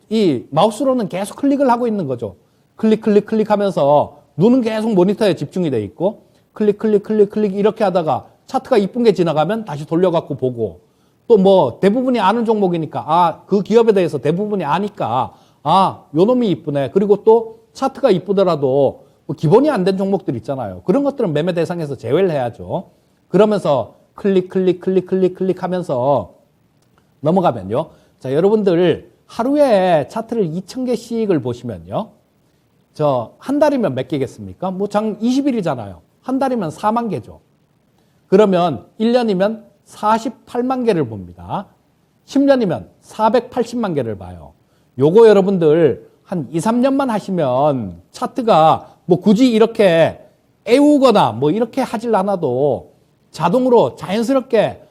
이 마우스로는 계속 클릭을 하고 있는 거죠. 클릭 하면서 눈은 계속 모니터에 집중이 돼 있고, 클릭 이렇게 하다가 차트가 이쁜 게 지나가면 다시 돌려갖고 보고, 또 뭐 대부분이 아는 종목이니까 그 기업에 대해서 대부분이 아니까 요 놈이 이쁘네. 그리고 또 차트가 이쁘더라도 뭐 기본이 안 된 종목들 있잖아요. 그런 것들은 매매 대상에서 제외를 해야죠. 그러면서 클릭 하면서 넘어가면요. 자, 여러분들 하루에 차트를 2,000개씩을 보시면요. 저 한 달이면 몇 개겠습니까? 뭐 장 20일이잖아요. 한 달이면 4만 개죠. 그러면 1년이면 48만 개를 봅니다. 10년이면 480만 개를 봐요. 요거 여러분들 한 2-3년만 하시면 차트가 뭐 굳이 이렇게 애우거나 뭐 이렇게 하질 않아도 자동으로 자연스럽게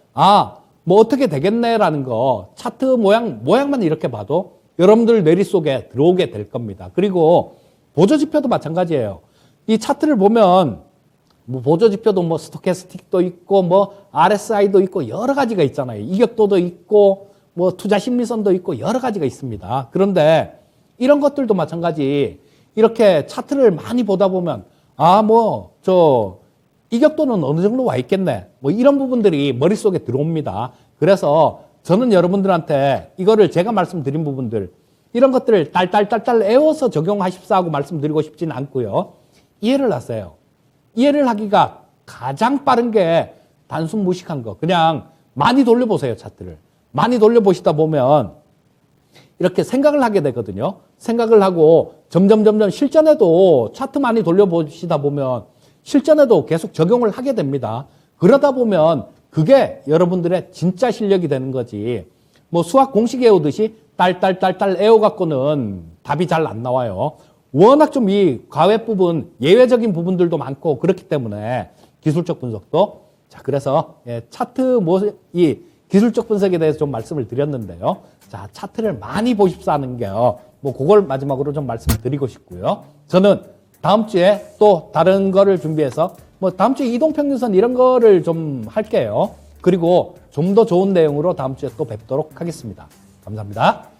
뭐 어떻게 되겠네라는 거, 차트 모양만 이렇게 봐도 여러분들 뇌리 속에 들어오게 될 겁니다. 그리고 보조지표도 마찬가지예요. 이 차트를 보면 뭐 보조지표도 뭐 스토캐스틱도 있고 뭐 RSI도 있고 여러 가지가 있잖아요. 이격도도 있고 뭐 투자심리선도 있고 여러 가지가 있습니다. 그런데 이런 것들도 마찬가지, 이렇게 차트를 많이 보다 보면 뭐 저 이격도는 어느 정도 와 있겠네, 뭐 이런 부분들이 머릿속에 들어옵니다. 그래서 저는 여러분들한테 이거를 제가 말씀드린 부분들, 이런 것들을 딸딸 애워서 적용하십사 하고 말씀드리고 싶지는 않고요. 이해를 하세요. 이해를 하기가 가장 빠른 게 단순 무식한 거. 그냥 많이 돌려보세요, 차트를. 많이 돌려보시다 보면 이렇게 생각을 하게 되거든요. 생각을 하고 점점 실전에도 차트 많이 돌려보시다 보면 실전에도 계속 적용을 하게 됩니다. 그러다 보면 그게 여러분들의 진짜 실력이 되는 거지. 뭐 수학 공식 외우듯이 딸딸딸딸 외워갖고는 답이 잘 안 나와요. 워낙 좀 이 과외 부분, 예외적인 부분들도 많고 그렇기 때문에 기술적 분석도. 자, 그래서 차트 이 기술적 분석에 대해서 좀 말씀을 드렸는데요. 자, 차트를 많이 보십사 하는 게요. 뭐 그걸 마지막으로 좀 말씀을 드리고 싶고요. 저는 다음 주에 또 다른 거를 준비해서 뭐 다음 주에 이동평균선 이런 거를 좀 할게요. 그리고 좀 더 좋은 내용으로 다음 주에 또 뵙도록 하겠습니다. 감사합니다.